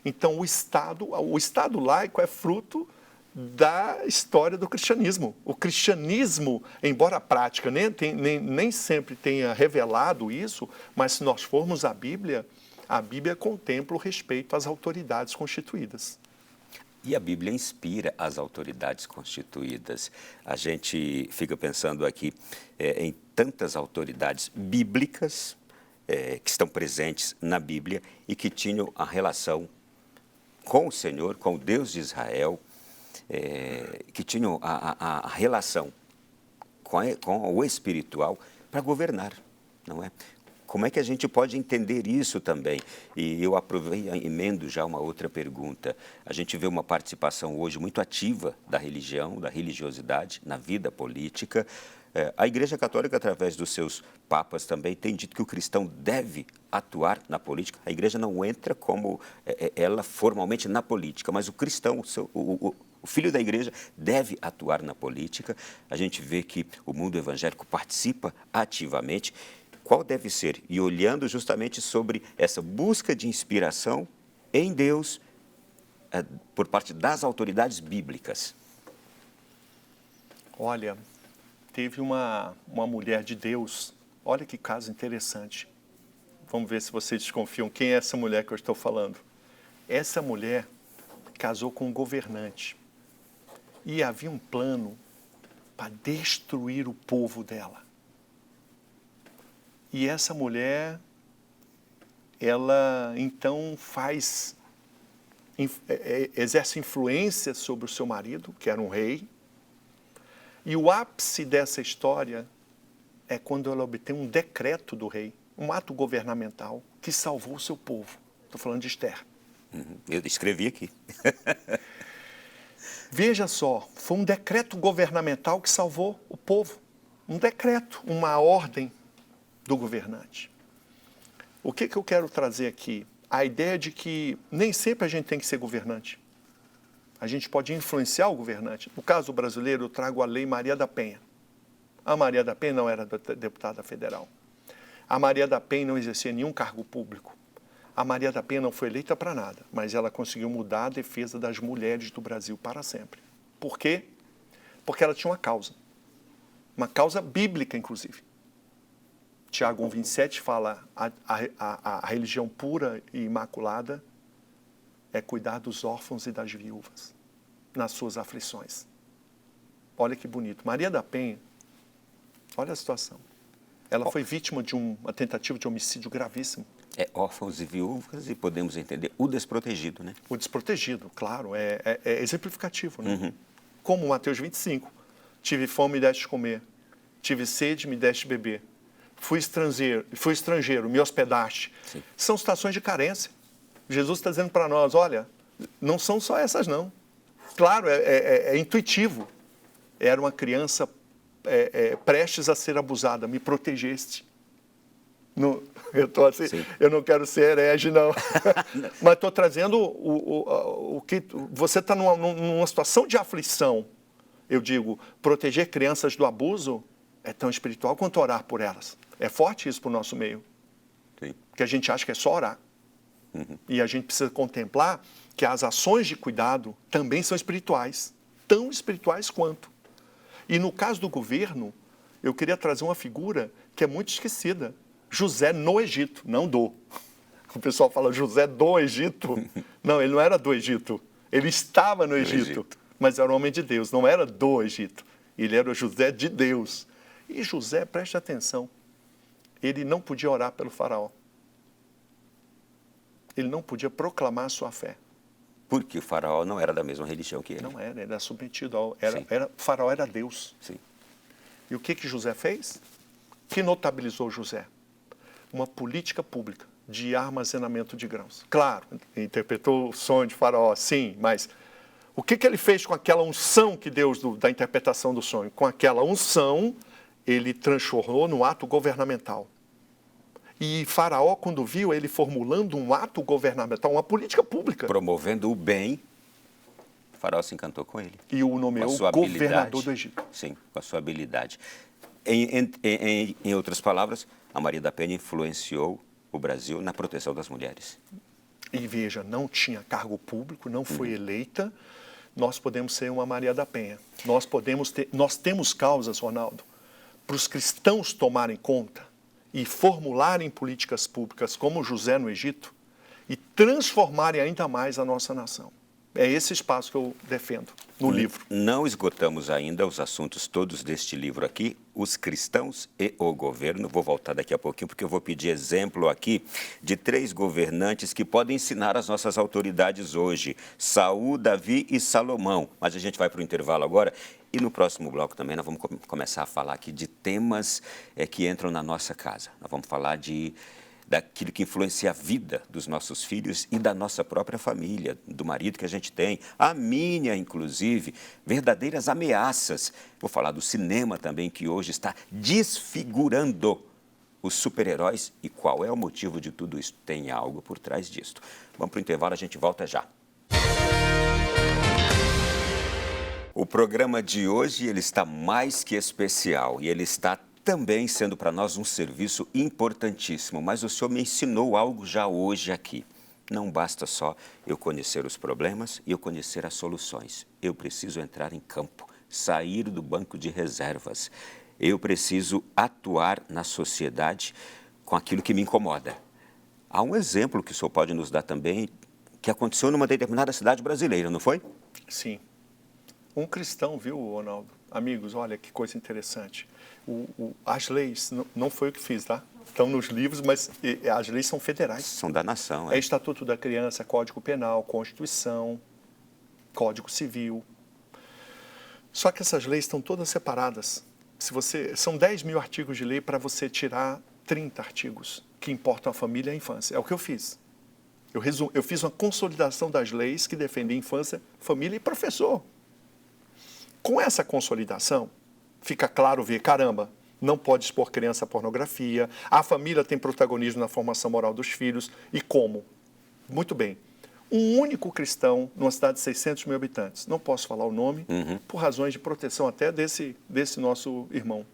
Então, o Estado laico é fruto da história do cristianismo. O cristianismo, embora a prática nem sempre tenha revelado isso, mas se nós formos à Bíblia, a Bíblia contempla o respeito às autoridades constituídas.
E a Bíblia inspira as autoridades constituídas. A gente fica pensando aqui em tantas autoridades bíblicas que estão presentes na Bíblia e que tinham a relação com o Senhor, com o Deus de Israel, que tinham a relação com o espiritual para governar, não é? Como é que a gente pode entender isso também? E eu emendo já uma outra pergunta. A gente vê uma participação hoje muito ativa da religião, da religiosidade na vida política. A Igreja Católica, através dos seus papas, também tem dito que o cristão deve atuar na política. A Igreja não entra como ela formalmente na política, mas o cristão, o filho da Igreja, deve atuar na política. A gente vê que o mundo evangélico participa ativamente. Qual deve ser? E olhando justamente sobre essa busca de inspiração em Deus por parte das autoridades bíblicas.
Olha, teve uma mulher de Deus, olha que caso interessante. Vamos ver se vocês desconfiam quem é essa mulher que eu estou falando. Essa mulher casou com um governante e havia um plano para destruir o povo dela. E essa mulher, ela então exerce influência sobre o seu marido, que era um rei. E o ápice dessa história é quando ela obtém um decreto do rei, um ato governamental que salvou o seu povo. Estou falando de Esther.
Eu escrevi aqui.
Veja só, foi um decreto governamental que salvou o povo. Um decreto, uma ordem do governante. O que eu quero trazer aqui? A ideia de que nem sempre a gente tem que ser governante. A gente pode influenciar o governante. No caso brasileiro, eu trago a Lei Maria da Penha. A Maria da Penha não era deputada federal. A Maria da Penha não exercia nenhum cargo público. A Maria da Penha não foi eleita para nada, mas ela conseguiu mudar a defesa das mulheres do Brasil para sempre. Por quê? Porque ela tinha uma causa bíblica, inclusive. Tiago 1,27 fala, a religião pura e imaculada é cuidar dos órfãos e das viúvas nas suas aflições. Olha que bonito. Maria da Penha, olha a situação. Ela foi vítima de uma tentativa de homicídio gravíssimo.
Órfãos e viúvas e podemos entender o desprotegido, né?
O desprotegido, claro, é exemplificativo, né? Uhum. Como Mateus 25. Tive fome, me deste comer. Tive sede, me deste beber. Fui estrangeiro, me hospedaste. Sim. São situações de carência. Jesus está dizendo para nós, olha, não são só essas não. Claro, é intuitivo. Era uma criança prestes a ser abusada, me protegeste. Eu tô assim, eu não quero ser herege, não. Mas estou trazendo o que... Você está numa situação de aflição. Eu digo, proteger crianças do abuso é tão espiritual quanto orar por elas. É forte isso para o nosso meio.
Sim.
Porque a gente acha que é só orar. E a gente precisa contemplar que as ações de cuidado também são espirituais. Tão espirituais quanto. E no caso do governo, eu queria trazer uma figura que é muito esquecida. José no Egito, não do. O pessoal fala José do Egito. Não, ele não era do Egito. Ele estava no Egito, mas era um homem de Deus, não era do Egito. Ele era o José de Deus. E José, preste atenção, ele não podia orar pelo faraó. Ele não podia proclamar a sua fé.
Porque o faraó não era da mesma religião que ele.
Não era, ele era submetido ao... o faraó era Deus.
Sim.
E o que José fez? Que notabilizou José? Uma política pública de armazenamento de grãos. Claro, interpretou o sonho de faraó, sim, mas o que ele fez com aquela unção que Deus, da interpretação do sonho? Com aquela unção, ele transformou no ato governamental. E Faraó, quando viu ele formulando um ato governamental, uma política pública.
Promovendo o bem, Faraó se encantou com ele.
E o nomeou governador do Egito.
Sim, com a sua habilidade. Em outras palavras, a Maria da Penha influenciou o Brasil na proteção das mulheres.
E veja, não tinha cargo público, não foi eleita. Nós podemos ser uma Maria da Penha. Nós temos causas, Ronaldo, para os cristãos tomarem conta e formularem políticas públicas como José no Egito e transformarem ainda mais a nossa nação. É esse espaço que eu defendo no livro.
Não esgotamos ainda os assuntos todos deste livro aqui, Os Cristãos e o Governo. Vou voltar daqui a pouquinho, porque eu vou pedir exemplo aqui de 3 governantes que podem ensinar as nossas autoridades hoje. Saul, Davi e Salomão. Mas a gente vai para o intervalo agora. E no próximo bloco também nós vamos começar a falar aqui de temas que entram na nossa casa. Nós vamos falar daquilo que influencia a vida dos nossos filhos e da nossa própria família, do marido que a gente tem, a minha, inclusive, verdadeiras ameaças. Vou falar do cinema também, que hoje está desfigurando os super-heróis e qual é o motivo de tudo isso. Tem algo por trás disso. Vamos para o intervalo, a gente volta já. O programa de hoje ele está mais que especial e ele está também sendo para nós um serviço importantíssimo, mas o senhor me ensinou algo já hoje aqui. Não basta só eu conhecer os problemas e eu conhecer as soluções. Eu preciso entrar em campo, sair do banco de reservas. Eu preciso atuar na sociedade com aquilo que me incomoda. Há um exemplo que o senhor pode nos dar também, que aconteceu numa determinada cidade brasileira, não foi?
Sim. Um cristão, viu, Ronaldo? Amigos, olha que coisa interessante. As leis, não foi eu que fiz, tá? Estão nos livros, mas as leis são federais.
São da nação.
É Estatuto da Criança, Código Penal, Constituição, Código Civil. Só que essas leis estão todas separadas. São 10 mil artigos de lei para você tirar 30 artigos que importam a família e a infância. É o que eu fiz. Eu fiz uma consolidação das leis que defendem infância, família e professor. Com essa consolidação, fica claro ver, caramba, não pode expor criança à pornografia, a família tem protagonismo na formação moral dos filhos, e como? Muito bem. Um único cristão numa cidade de 600 mil habitantes, não posso falar o nome, por razões de proteção até desse nosso irmão.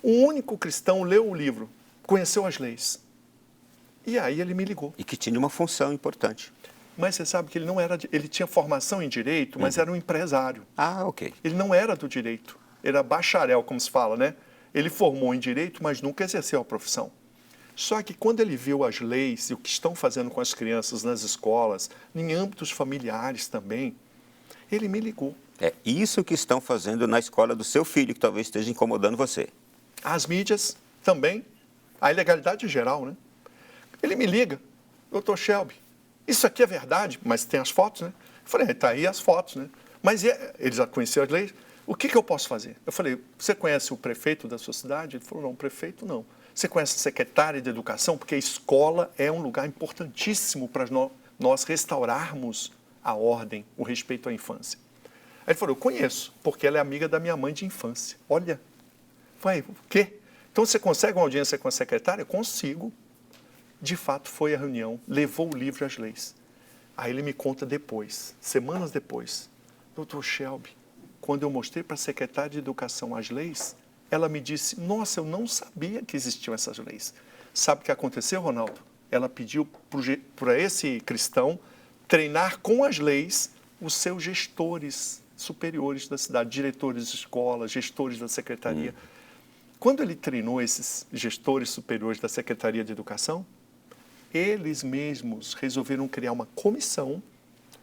Um único cristão leu o livro, conheceu as leis, e aí ele me ligou.
E que tinha uma função importante.
Mas você sabe que ele tinha formação em direito, mas era um empresário.
Ah, ok.
Ele não era do direito, era bacharel, como se fala, né? Ele formou em direito, mas nunca exerceu a profissão. Só que quando ele viu as leis e o que estão fazendo com as crianças nas escolas, em âmbitos familiares também, ele me ligou.
É isso que estão fazendo na escola do seu filho, que talvez esteja incomodando você.
As mídias também, a ilegalidade geral, né? Ele me liga, doutor Shelby, isso aqui é verdade, mas tem as fotos, né? Eu falei, está aí as fotos, né? Mas ele já conhecia as leis, o que eu posso fazer? Eu falei, você conhece o prefeito da sua cidade? Ele falou, não, prefeito não. Você conhece a secretária de educação? Porque a escola é um lugar importantíssimo para nós restaurarmos a ordem, o respeito à infância. Aí ele falou, eu conheço, porque ela é amiga da minha mãe de infância. Olha, falei, o quê? Então você consegue uma audiência com a secretária? Consigo. de fato foi à reunião, levou o livro e as leis. Aí ele me conta depois, semanas depois, doutor Shelby, quando eu mostrei para a secretária de Educação as leis, ela me disse, nossa, eu não sabia que existiam essas leis. Sabe o que aconteceu, Ronaldo? Ela pediu para esse cristão treinar com as leis os seus gestores superiores da cidade, diretores de escola, gestores da secretaria. Quando ele treinou esses gestores superiores da Secretaria de Educação, eles mesmos resolveram criar uma comissão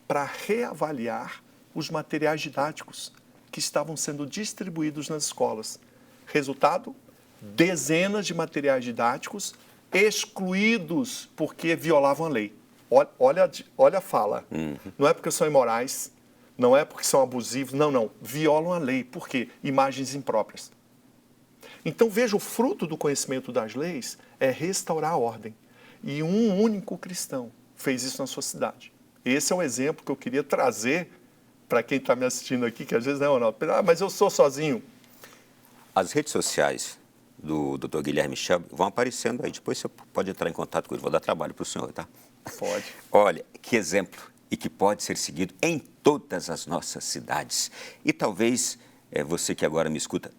para reavaliar os materiais didáticos que estavam sendo distribuídos nas escolas. Resultado, dezenas de materiais didáticos excluídos porque violavam a lei. Olha a fala. Não é porque são imorais, não é porque são abusivos, não. Violam a lei. Por quê? Imagens impróprias. Então, veja, o fruto do conhecimento das leis é restaurar a ordem. E um único cristão fez isso na sua cidade. Esse é o exemplo que eu queria trazer para quem está me assistindo aqui, que às vezes, não, mas eu sou sozinho.
As redes sociais do Dr. Guilherme Shelby vão aparecendo aí. Depois você pode entrar em contato com ele. Vou dar trabalho para o senhor, tá?
Pode.
Olha, que exemplo e que pode ser seguido em todas as nossas cidades. E talvez você que agora me escuta,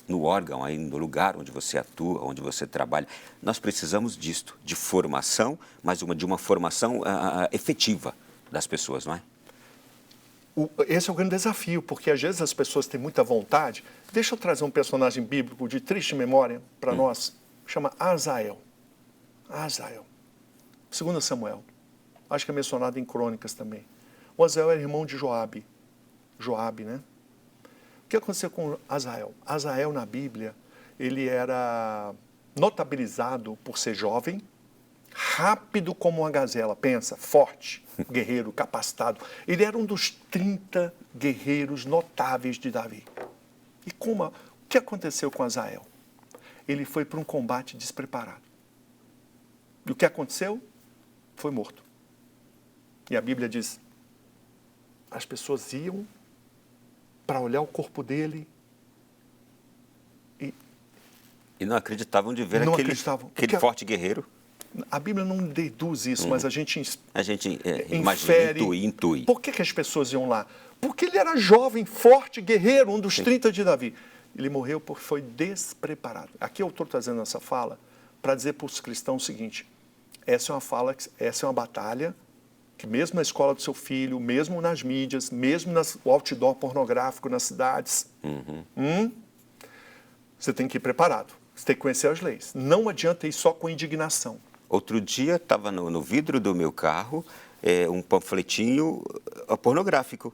no órgão, aí no lugar onde você atua, onde você trabalha, nós precisamos disto, de formação, mas de uma formação efetiva das pessoas, não é?
Esse é o grande desafio, porque às vezes as pessoas têm muita vontade. Deixa eu trazer um personagem bíblico de triste memória para nós, chama Azael. Azael. 2 Samuel. Acho que é mencionado em Crônicas também. O Azael era irmão de Joabe. Joabe, né? O que aconteceu com Azael? Azael, na Bíblia, ele era notabilizado por ser jovem, rápido como uma gazela, pensa, forte, guerreiro, capacitado. Ele era um dos 30 guerreiros notáveis de Davi. E o que aconteceu com Azael? Ele foi para um combate despreparado. E o que aconteceu? Foi morto. E a Bíblia diz, as pessoas iam para olhar o corpo dele
e não acreditavam de ver aquele forte guerreiro.
A Bíblia não deduz isso, mas a gente
imagina, intui.
Por que as pessoas iam lá? Porque ele era jovem, forte, guerreiro, um dos 30 de Davi. Ele morreu porque foi despreparado. Aqui eu estou trazendo essa fala para dizer para os cristãos o seguinte, essa é uma batalha que mesmo na escola do seu filho, mesmo nas mídias, mesmo no outdoor pornográfico nas cidades, você tem que ir preparado. Você tem que conhecer as leis. Não adianta ir só com indignação.
Outro dia estava no vidro do meu carro um panfletinho pornográfico.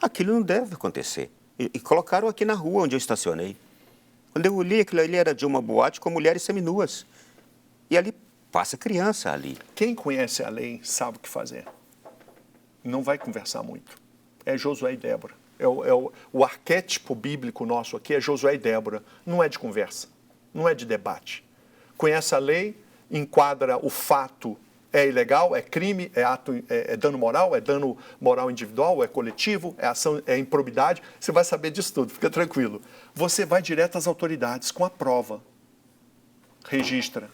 Aquilo não deve acontecer. E colocaram aqui na rua onde eu estacionei. Quando eu li, aquilo ali era de uma boate com mulheres seminuas. E ali passa criança ali.
Quem conhece a lei sabe o que fazer. Não vai conversar muito. É Josué e Débora. O arquétipo bíblico nosso aqui é Josué e Débora. Não é de conversa, não é de debate. Conhece a lei, enquadra o fato, é ilegal, é crime, é dano moral individual, é coletivo, é ação, é improbidade. Você vai saber disso tudo, fica tranquilo. Você vai direto às autoridades com a prova. Registra.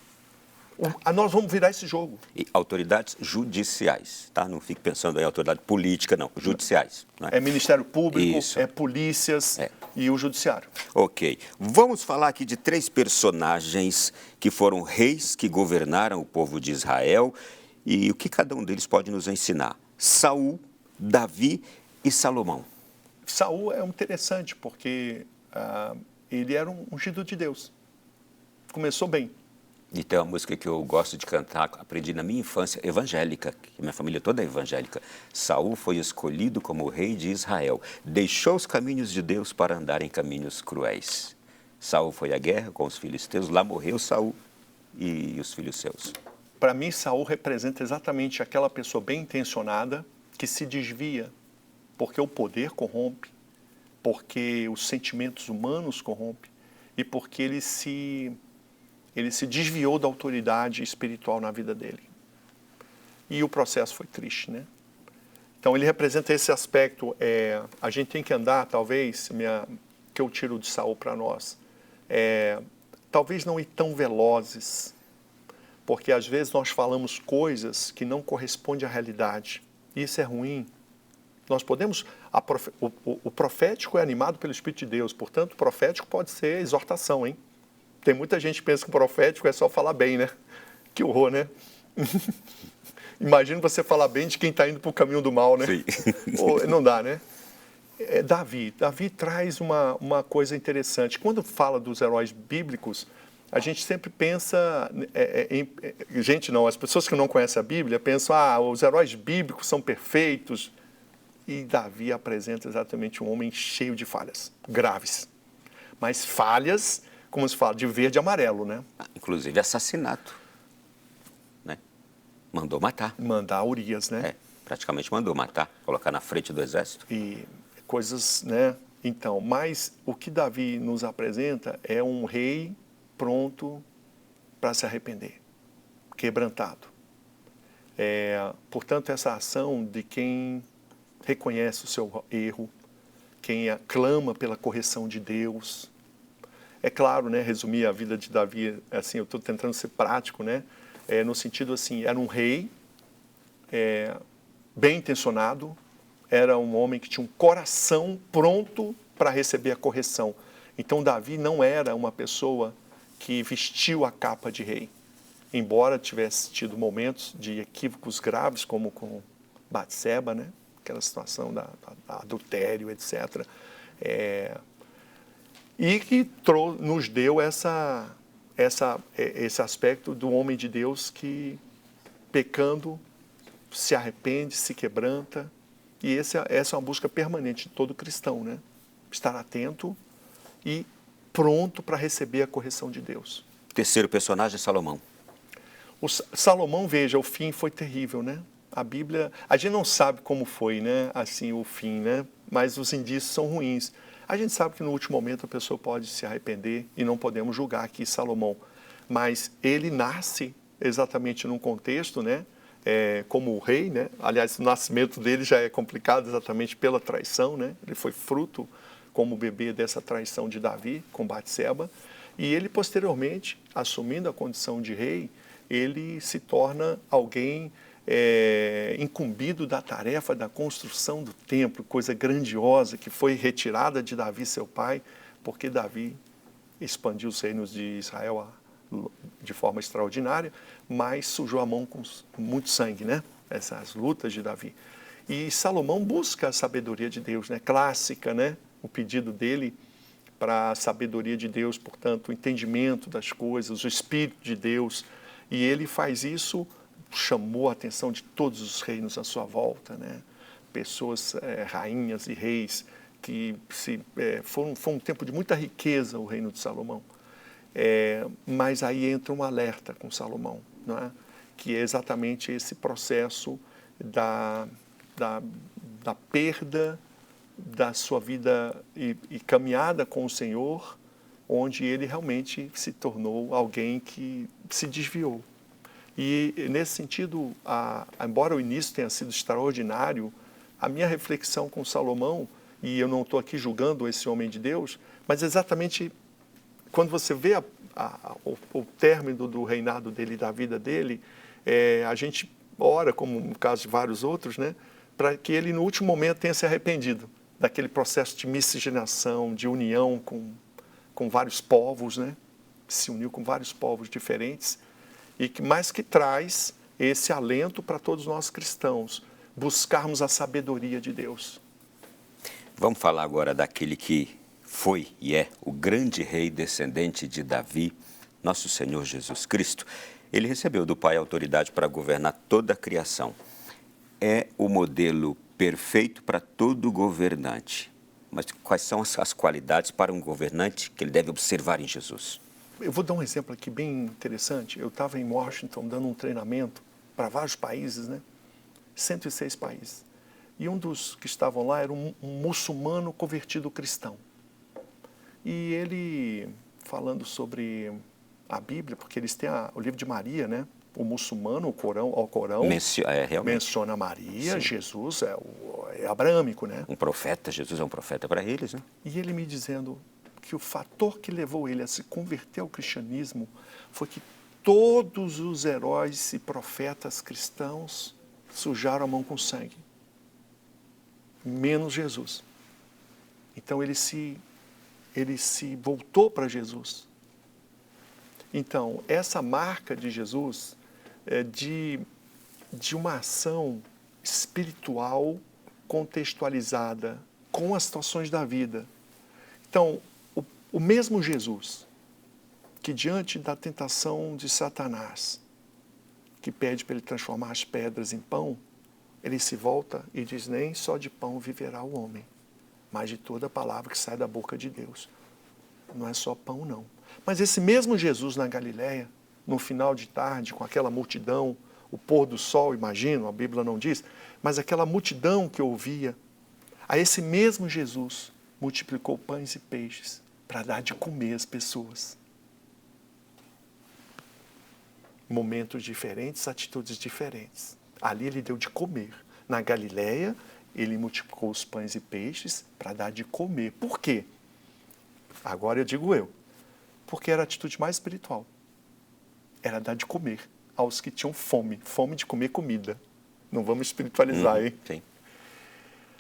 Nós vamos virar esse jogo.
E autoridades judiciais, tá? Não fique pensando em autoridade política, não. Judiciais. Não é?
É Ministério Público,
Isso.
é polícias e o Judiciário.
Ok. Vamos falar aqui de 3 personagens que foram reis que governaram o povo de Israel e o que cada um deles pode nos ensinar. Saul, Davi e Salomão.
Saul é interessante porque ele era um ungido de Deus. Começou bem.
E tem uma música que eu gosto de cantar, aprendi na minha infância, evangélica, que minha família toda é evangélica. Saul foi escolhido como rei de Israel, deixou os caminhos de Deus para andar em caminhos cruéis. Saul foi à guerra com os filisteus, lá morreu Saul e os filhos seus.
Para mim, Saul representa exatamente aquela pessoa bem intencionada que se desvia, porque o poder corrompe, porque os sentimentos humanos corrompem e porque ele se desviou da autoridade espiritual na vida dele. E o processo foi triste, né? Então, ele representa esse aspecto. A gente tem que andar, talvez, que eu tiro de Saul para nós, talvez não ir tão velozes, porque às vezes nós falamos coisas que não correspondem à realidade. Isso é ruim. Nós podemos... O profético é animado pelo Espírito de Deus, portanto, o profético pode ser exortação, hein? Tem muita gente que pensa que o profético é só falar bem, né? Que horror, né? Imagina você falar bem de quem está indo para o caminho do mal, né?
Sim.
Não dá, né? Davi traz uma coisa interessante. Quando fala dos heróis bíblicos, a gente sempre pensa... as pessoas que não conhecem a Bíblia pensam, os heróis bíblicos são perfeitos. E Davi apresenta exatamente um homem cheio de falhas, graves. Mas falhas, como se fala, de verde e amarelo, né?
Inclusive assassinato, né? Mandou matar.
Mandar Urias, né?
Praticamente mandou matar, colocar na frente do exército.
E coisas, né? Então, mas o que Davi nos apresenta é um rei pronto para se arrepender, quebrantado. Portanto, essa ação de quem reconhece o seu erro, quem clama pela correção de Deus. É claro, né, resumir a vida de Davi, assim, eu estou tentando ser prático, né, no sentido assim, era um rei bem intencionado, era um homem que tinha um coração pronto para receber a correção. Então, Davi não era uma pessoa que vestiu a capa de rei, embora tivesse tido momentos de equívocos graves, como com Batseba, né, aquela situação da adultério, etc. E que nos deu esse aspecto do homem de Deus que, pecando, se arrepende, se quebranta. E essa é uma busca permanente de todo cristão, né? Estar atento e pronto para receber a correção de Deus.
Terceiro personagem é Salomão.
Salomão, veja, o fim foi terrível, né? A Bíblia, a gente não sabe como foi, né, assim, o fim, né, mas os indícios são ruins. A gente sabe que no último momento a pessoa pode se arrepender e não podemos julgar aqui Salomão, mas ele nasce exatamente num contexto, né, como o rei, né, aliás, o nascimento dele já é complicado exatamente pela traição, né, ele foi fruto como bebê dessa traição de Davi com Batseba, e ele posteriormente, assumindo a condição de rei, ele se torna alguém incumbido da tarefa da construção do templo, coisa grandiosa que foi retirada de Davi, seu pai, porque Davi expandiu os reinos de Israel de forma extraordinária, mas sujou a mão com muito sangue, né? Essas lutas de Davi. E Salomão busca a sabedoria de Deus, né? Clássica, né? O pedido dele para a sabedoria de Deus, portanto, o entendimento das coisas, o Espírito de Deus, e ele faz isso. Chamou a atenção de todos os reinos à sua volta, né? Pessoas, rainhas e reis, que foi um tempo de muita riqueza o reino de Salomão. Mas aí entra um alerta com Salomão, não é? Que é exatamente esse processo da perda da sua vida e caminhada com o Senhor, onde ele realmente se tornou alguém que se desviou. E, nesse sentido, embora o início tenha sido extraordinário, a minha reflexão com Salomão, e eu não estou aqui julgando esse homem de Deus, mas exatamente quando você vê o término do reinado dele, da vida dele, a gente ora, como no caso de vários outros, né, para que ele, no último momento, tenha se arrependido daquele processo de miscigenação, de união com vários povos, né, se uniu com vários povos diferentes, mas que traz esse alento para todos nós cristãos, buscarmos a sabedoria de Deus.
Vamos falar agora daquele que foi e é o grande rei descendente de Davi, nosso Senhor Jesus Cristo. Ele recebeu do Pai a autoridade para governar toda a criação. É o modelo perfeito para todo governante. Mas quais são as qualidades para um governante que ele deve observar em Jesus?
Eu vou dar um exemplo aqui bem interessante. Eu estava em Washington dando um treinamento para vários países, né? 106 países. E um dos que estavam lá era um muçulmano convertido cristão. E ele, falando sobre a Bíblia, porque eles têm o livro de Maria, né? O muçulmano, o Corão menciona Maria, sim. Jesus é abrâmico, né?
Um profeta, Jesus é um profeta para eles, né?
E ele me dizendo que o fator que levou ele a se converter ao cristianismo foi que todos os heróis e profetas cristãos sujaram a mão com sangue, menos Jesus. Então ele se voltou para Jesus. Então, essa marca de Jesus é de uma ação espiritual contextualizada com as situações da vida. Então, o mesmo Jesus que diante da tentação de Satanás, que pede para ele transformar as pedras em pão, ele se volta e diz: nem só de pão viverá o homem, mas de toda a palavra que sai da boca de Deus. Não é só pão, não. Mas esse mesmo Jesus na Galileia, no final de tarde, com aquela multidão, o pôr do sol, imagino, a Bíblia não diz, mas aquela multidão que ouvia, a esse mesmo Jesus multiplicou pães e peixes para dar de comer às pessoas. Momentos diferentes, atitudes diferentes. Ali ele deu de comer. Na Galileia, ele multiplicou os pães e peixes para dar de comer. Por quê? Agora eu digo eu. Porque era a atitude mais espiritual. Era dar de comer aos que tinham fome. Fome de comer comida. Não vamos espiritualizar, hein?
Sim.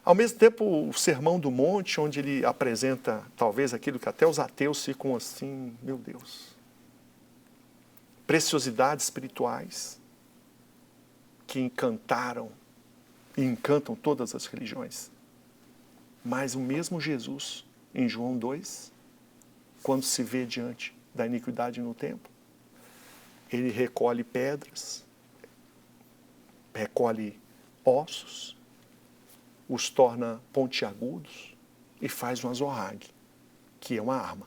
Ao mesmo tempo, o Sermão do Monte, onde ele apresenta talvez aquilo que até os ateus ficam assim, meu Deus. Preciosidades espirituais que encantaram e encantam todas as religiões. Mas o mesmo Jesus, em João 2, quando se vê diante da iniquidade no templo, ele recolhe pedras, recolhe ossos, os torna pontiagudos e faz um azorrague, que é uma arma.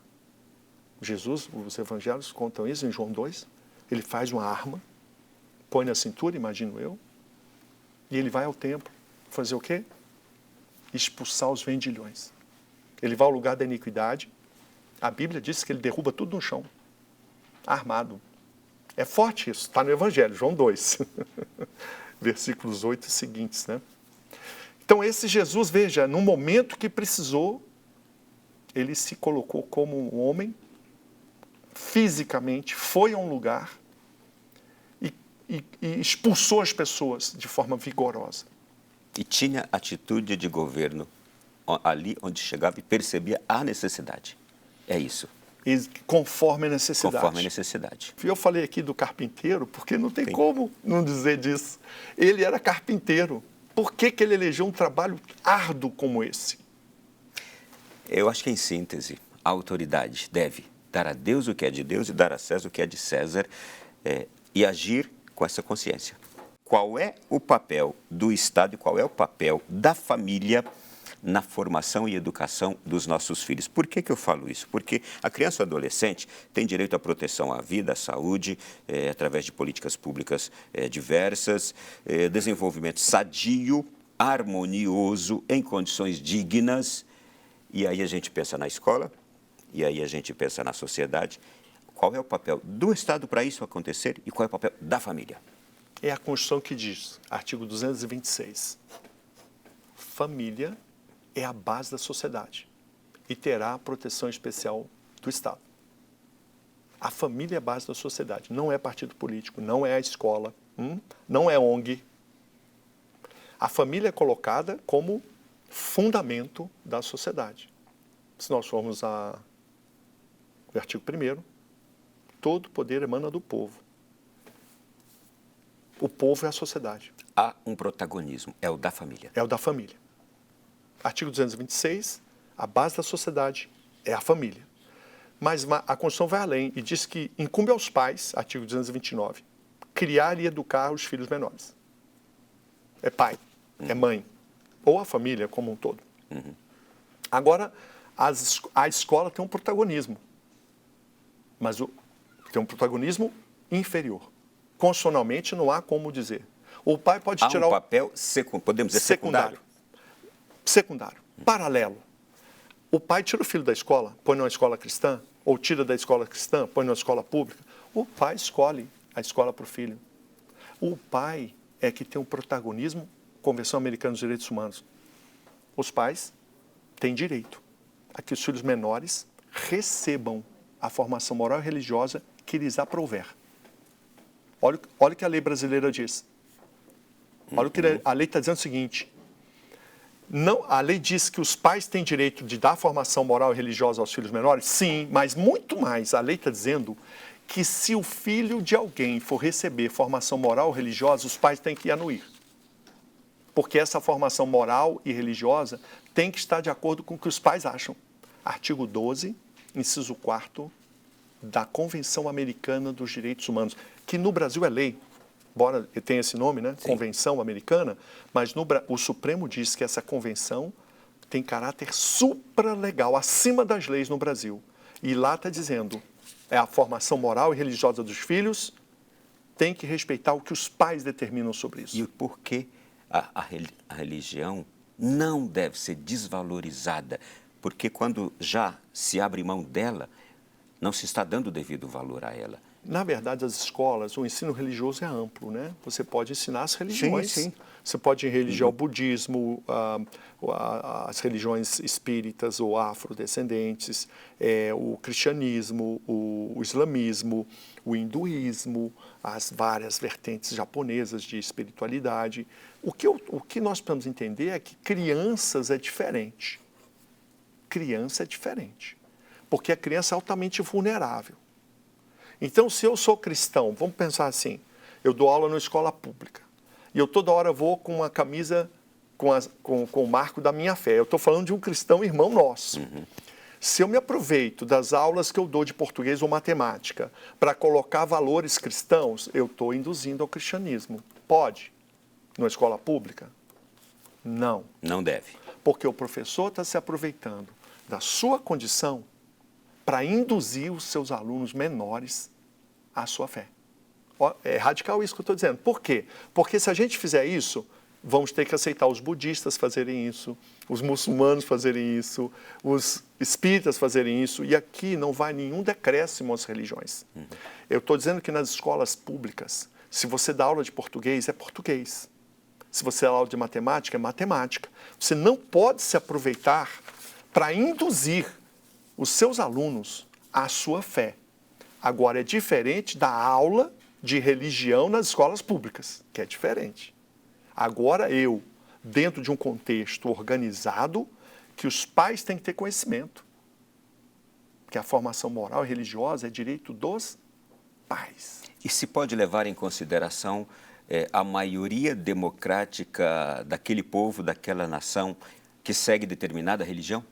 Jesus, os evangelhos contam isso em João 2, ele faz uma arma, põe na cintura, imagino eu, e ele vai ao templo fazer o quê? Expulsar os vendilhões. Ele vai ao lugar da iniquidade. A Bíblia diz que ele derruba tudo no chão, armado. É forte isso, está no Evangelho, João 2, versículos 8 e seguintes, né? Então esse Jesus, veja, no momento que precisou, ele se colocou como um homem, fisicamente, foi a um lugar e expulsou as pessoas de forma vigorosa.
E tinha atitude de governo ali onde chegava e percebia a necessidade. É isso.
E conforme a necessidade.
Conforme a necessidade.
Eu falei aqui do carpinteiro, porque não tem como não dizer disso. Ele era carpinteiro. Por que ele elegeu um trabalho árduo como esse?
Eu acho que, em síntese, a autoridade deve dar a Deus o que é de Deus e dar a César o que é de César, e agir com essa consciência. Qual é o papel do Estado e qual é o papel da família na formação e educação dos nossos filhos? Por que eu falo isso? Porque a criança e o adolescente tem direito à proteção à vida, à saúde, através de políticas públicas diversas, desenvolvimento sadio, harmonioso, em condições dignas. E aí a gente pensa na escola, e aí a gente pensa na sociedade. Qual é o papel do Estado para isso acontecer e qual é o papel da família?
É a Constituição que diz, artigo 226, família é a base da sociedade e terá a proteção especial do Estado. A família é a base da sociedade, não é partido político, não é a escola, não é ONG. A família é colocada como fundamento da sociedade. Se nós formos ao artigo 1º, todo poder emana do povo. O povo é a sociedade.
Há um protagonismo, é o da família.
É o da família. Artigo 226, a base da sociedade é a família. Mas a Constituição vai além e diz que incumbe aos pais, artigo 229, criar e educar os filhos menores. É pai, é mãe, ou a família como um todo. Agora, a escola tem um protagonismo, mas tem um protagonismo inferior. Constitucionalmente não há como dizer. O pai pode tirar
um papel, podemos dizer, secundário.
Paralelo. O pai tira o filho da escola, põe numa escola cristã, ou tira da escola cristã, põe numa escola pública. O pai escolhe a escola para o filho. O pai é que tem um protagonismo, Convenção Americana dos Direitos Humanos. Os pais têm direito a que os filhos menores recebam a formação moral e religiosa que lhes aprouver. Olha o que a lei brasileira diz. Olha o que a lei está dizendo o seguinte. Não, a lei diz que os pais têm direito de dar formação moral e religiosa aos filhos menores? Sim, mas muito mais. A lei está dizendo que se o filho de alguém for receber formação moral ou religiosa, os pais têm que anuir. Porque essa formação moral e religiosa tem que estar de acordo com o que os pais acham. Artigo 12, inciso 4º da Convenção Americana dos Direitos Humanos, que no Brasil é lei. Embora tenha esse nome, né? Sim. Convenção Americana, mas o Supremo diz que essa convenção tem caráter supralegal, acima das leis no Brasil. E lá está dizendo, a formação moral e religiosa dos filhos tem que respeitar o que os pais determinam sobre isso.
E por que a religião não deve ser desvalorizada? Porque quando já se abre mão dela, não se está dando o devido valor a ela.
Na verdade, as escolas, o ensino religioso é amplo, né? Você pode ensinar as religiões.
Sim, sim.
Você pode religiar o budismo, as religiões espíritas ou afrodescendentes, o cristianismo, o islamismo, o hinduísmo, as várias vertentes japonesas de espiritualidade. O que nós precisamos entender é que crianças é diferente. Criança é diferente. Porque a criança é altamente vulnerável. Então, se eu sou cristão, vamos pensar assim, eu dou aula na escola pública e eu toda hora vou com uma camisa com o marco da minha fé. Eu estou falando de um cristão irmão nosso. Uhum. Se eu me aproveito das aulas que eu dou de português ou matemática para colocar valores cristãos, eu estou induzindo ao cristianismo. Pode? Na escola pública? Não.
Não deve.
Porque o professor está se aproveitando da sua condição para induzir os seus alunos menores à sua fé. É radical isso que eu estou dizendo. Por quê? Porque se a gente fizer isso, vamos ter que aceitar os budistas fazerem isso, os muçulmanos fazerem isso, os espíritas fazerem isso, e aqui não vai nenhum decréscimo às religiões. Uhum. Eu estou dizendo que nas escolas públicas, se você dá aula de português, é português. Se você dá aula de matemática, é matemática. Você não pode se aproveitar para induzir os seus alunos à sua fé. Agora, é diferente da aula de religião nas escolas públicas, que é diferente. Agora, dentro de um contexto organizado, que os pais têm que ter conhecimento. Que a formação moral e religiosa é direito dos pais.
E se pode levar em consideração a maioria democrática daquele povo, daquela nação, que segue determinada religião?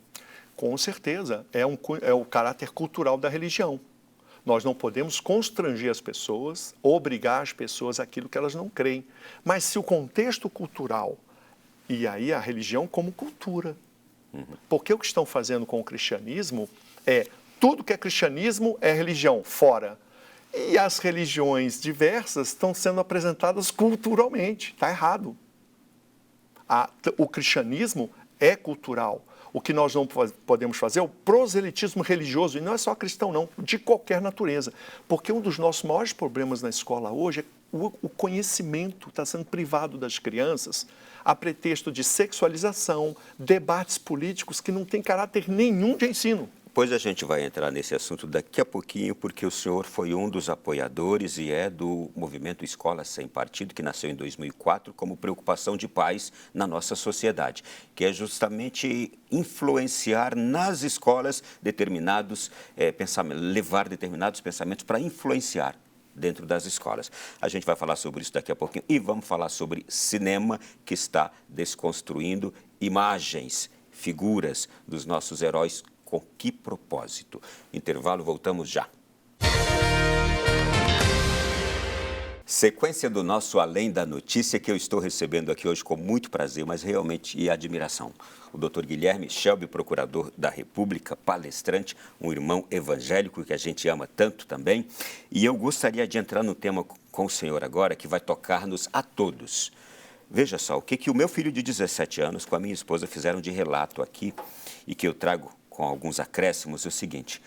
Com certeza, é o caráter cultural da religião. Nós não podemos constranger as pessoas, obrigar as pessoas àquilo que elas não creem. Mas se o contexto cultural, e aí a religião como cultura, porque o que estão fazendo com o cristianismo é tudo que é cristianismo é religião, fora. E as religiões diversas estão sendo apresentadas culturalmente, está errado. O cristianismo é cultural. O que nós não podemos fazer é o proselitismo religioso, e não é só cristão não, de qualquer natureza. Porque um dos nossos maiores problemas na escola hoje é o conhecimento está sendo privado das crianças a pretexto de sexualização, debates políticos que não têm caráter nenhum de ensino.
Pois a gente vai entrar nesse assunto daqui a pouquinho, porque o senhor foi um dos apoiadores e é do movimento Escola Sem Partido, que nasceu em 2004 como preocupação de pais na nossa sociedade, que é justamente influenciar nas escolas determinados pensamentos, levar determinados pensamentos para influenciar dentro das escolas. A gente vai falar sobre isso daqui a pouquinho e vamos falar sobre cinema, que está desconstruindo imagens, figuras dos nossos heróis. Com que propósito? Intervalo, voltamos já. Sequência do nosso Além da Notícia, que eu estou recebendo aqui hoje com muito prazer, mas realmente e admiração. O Dr. Guilherme Shelby, procurador da República, palestrante, um irmão evangélico que a gente ama tanto também. E eu gostaria de entrar no tema com o senhor agora, que vai tocar-nos a todos. Veja só, o que o meu filho de 17 anos com a minha esposa fizeram de relato aqui e que eu trago com alguns acréscimos, é o seguinte: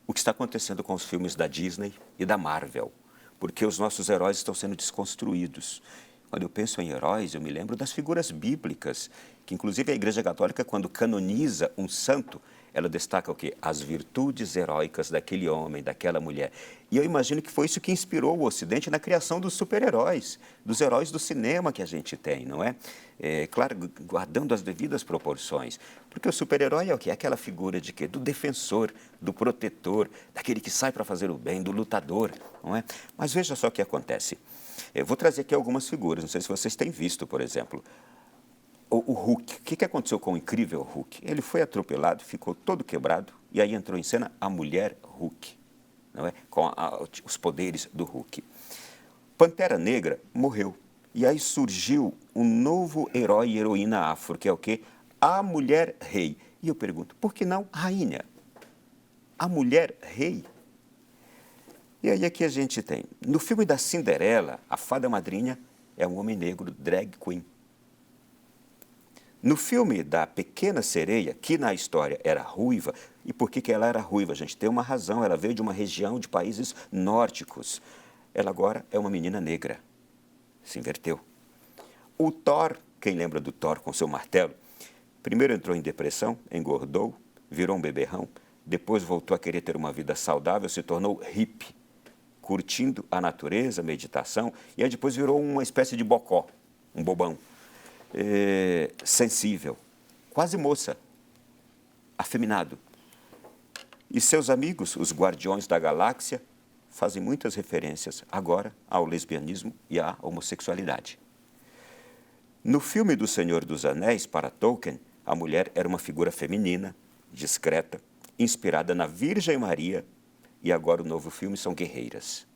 o que está acontecendo com os filmes da Disney e da Marvel, porque os nossos heróis estão sendo desconstruídos. Quando eu penso em heróis, eu me lembro das figuras bíblicas, que inclusive a Igreja Católica, quando canoniza um santo, ela destaca o quê? As virtudes heróicas daquele homem, daquela mulher. E eu imagino que foi isso que inspirou o Ocidente na criação dos super-heróis, dos heróis do cinema que a gente tem, não é? Claro, guardando as devidas proporções. Porque o super-herói é o quê? É aquela figura de quê? Do defensor, do protetor, daquele que sai para fazer o bem, do lutador, não é? Mas veja só o que acontece. Eu vou trazer aqui algumas figuras, não sei se vocês têm visto, por exemplo. O Hulk, o que aconteceu com o incrível Hulk? Ele foi atropelado, ficou todo quebrado, e aí entrou em cena a mulher Hulk, não é? Com os poderes do Hulk. Pantera Negra morreu, e aí surgiu um novo herói e heroína afro, que é o quê? A mulher rei. E eu pergunto, por que não rainha? A mulher rei? E aí aqui a gente tem, no filme da Cinderela, a fada madrinha é um homem negro, drag queen. No filme da Pequena Sereia, que na história era ruiva, e por que ela era ruiva, gente? Tem uma razão, ela veio de uma região de países nórdicos. Ela agora é uma menina negra. Se inverteu. O Thor, quem lembra do Thor com seu martelo? Primeiro entrou em depressão, engordou, virou um beberrão, depois voltou a querer ter uma vida saudável, se tornou hippie, curtindo a natureza, meditação, e aí depois virou uma espécie de bocó, um bobão. Sensível, quase moça, afeminado. E seus amigos, os Guardiões da Galáxia, fazem muitas referências agora ao lesbianismo e à homossexualidade. No filme do Senhor dos Anéis, para Tolkien, a mulher era uma figura feminina, discreta, inspirada na Virgem Maria, e agora o novo filme são guerreiras.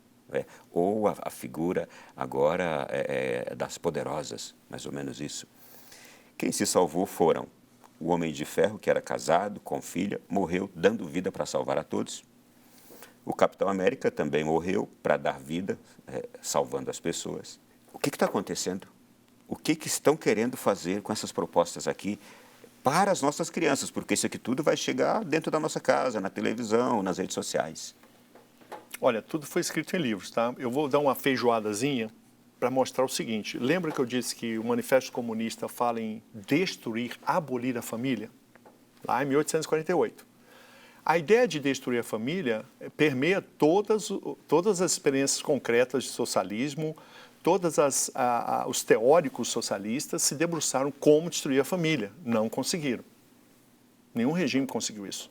Ou a figura agora das poderosas, mais ou menos isso. Quem se salvou foram o Homem de Ferro, que era casado, com filha, morreu dando vida para salvar a todos. O Capitão América também morreu para dar vida, salvando as pessoas. O que está acontecendo? O que estão querendo fazer com essas propostas aqui para as nossas crianças? Porque isso aqui tudo vai chegar dentro da nossa casa, na televisão, nas redes sociais.
Olha, tudo foi escrito em livros, tá? Eu vou dar uma feijoadazinha para mostrar o seguinte. Lembra que eu disse que o Manifesto Comunista fala em destruir, abolir a família? Lá em 1848. A ideia de destruir a família permeia todas as experiências concretas de socialismo, os teóricos socialistas se debruçaram como destruir a família. Não conseguiram. Nenhum regime conseguiu isso.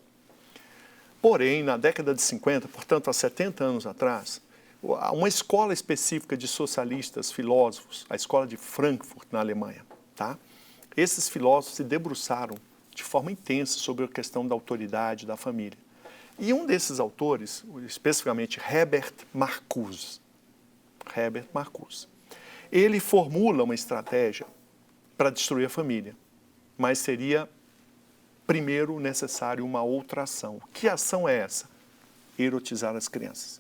Porém, na década de 50, portanto, há 70 anos atrás, uma escola específica de socialistas, filósofos, a escola de Frankfurt, na Alemanha, tá? Esses filósofos se debruçaram de forma intensa sobre a questão da autoridade da família. E um desses autores, especificamente Herbert Marcuse, ele formula uma estratégia para destruir a família, mas seria primeiro necessário uma outra ação. Que ação é essa? Erotizar as crianças.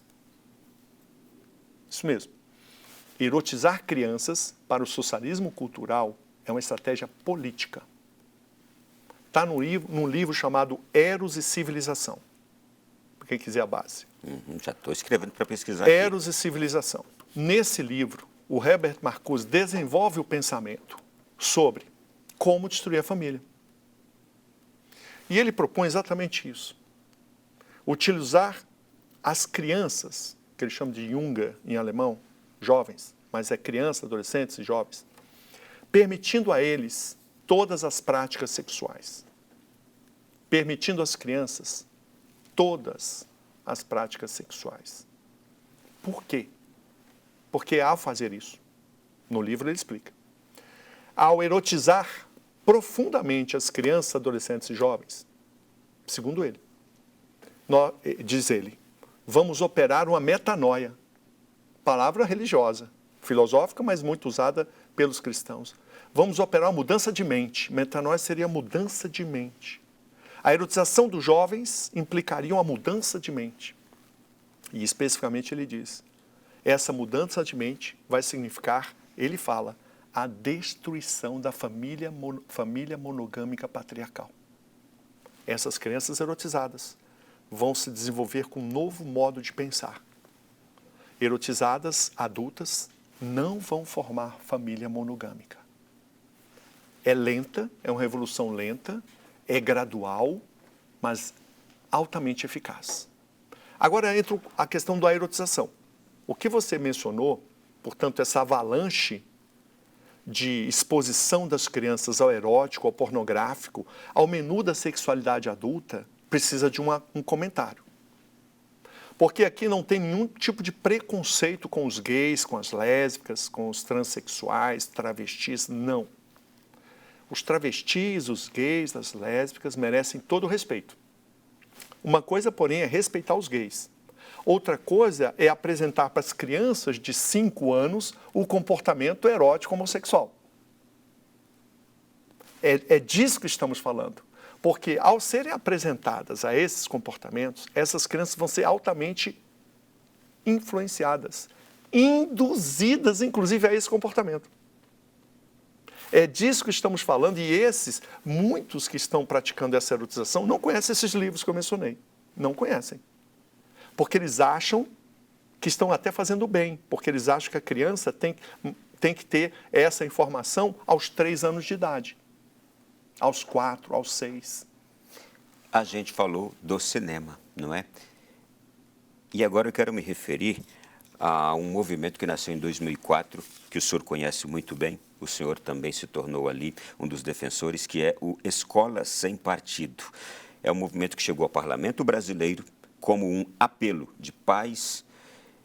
Isso mesmo. Erotizar crianças para o socialismo cultural é uma estratégia política. Está num livro chamado Eros e Civilização. Para quem quiser a base.
Já estou escrevendo para pesquisar aqui.
Eros e Civilização. Nesse livro, o Herbert Marcuse desenvolve o pensamento sobre como destruir a família. E ele propõe exatamente isso. Utilizar as crianças, que ele chama de Junger em alemão, jovens, mas é crianças, adolescentes e jovens, permitindo a eles todas as práticas sexuais. Permitindo às crianças todas as práticas sexuais. Por quê? Porque ao fazer isso, no livro ele explica, ao erotizar profundamente as crianças, adolescentes e jovens, segundo ele, diz ele, vamos operar uma metanoia, palavra religiosa, filosófica, mas muito usada pelos cristãos. Vamos operar uma mudança de mente. Metanoia seria mudança de mente. A erotização dos jovens implicaria uma mudança de mente. E especificamente ele diz, essa mudança de mente vai significar, ele fala, a destruição da família monogâmica patriarcal. Essas crianças erotizadas vão se desenvolver com um novo modo de pensar. Erotizadas, adultas, não vão formar família monogâmica. É lenta, é uma revolução lenta, é gradual, mas altamente eficaz. Agora entra a questão da erotização. O que você mencionou, portanto, essa avalanche de exposição das crianças ao erótico, ao pornográfico, ao menu da sexualidade adulta, precisa de um comentário. Porque aqui não tem nenhum tipo de preconceito com os gays, com as lésbicas, com os transexuais, travestis, não. Os travestis, os gays, as lésbicas merecem todo o respeito. Uma coisa, porém, é respeitar os gays. Outra coisa é apresentar para as crianças de 5 anos o comportamento erótico homossexual. É disso que estamos falando. Porque ao serem apresentadas a esses comportamentos, essas crianças vão ser altamente influenciadas, induzidas, inclusive, a esse comportamento. É disso que estamos falando e muitos que estão praticando essa erotização não conhecem esses livros que eu mencionei. Não conhecem. Porque eles acham que estão até fazendo bem, porque eles acham que a criança tem que ter essa informação aos 3 anos de idade. Aos 4, aos 6.
A gente falou do cinema, não é? E agora eu quero me referir a um movimento que nasceu em 2004, que o senhor conhece muito bem, o senhor também se tornou ali um dos defensores, que é o Escola Sem Partido. É um movimento que chegou ao Parlamento Brasileiro como um apelo de pais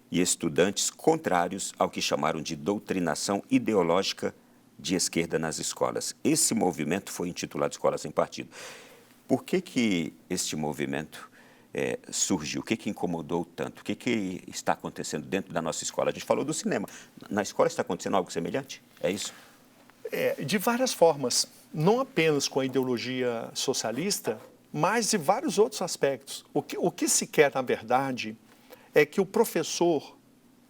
e estudantes contrários ao que chamaram de doutrinação ideológica de esquerda nas escolas. Esse movimento foi intitulado Escola Sem Partido. Por que este movimento surgiu? O que incomodou tanto? O que está acontecendo dentro da nossa escola? A gente falou do cinema. Na escola está acontecendo algo semelhante? É isso?
De várias formas. Não apenas com a ideologia socialista, mas de vários outros aspectos. O que se quer, na verdade, é que o professor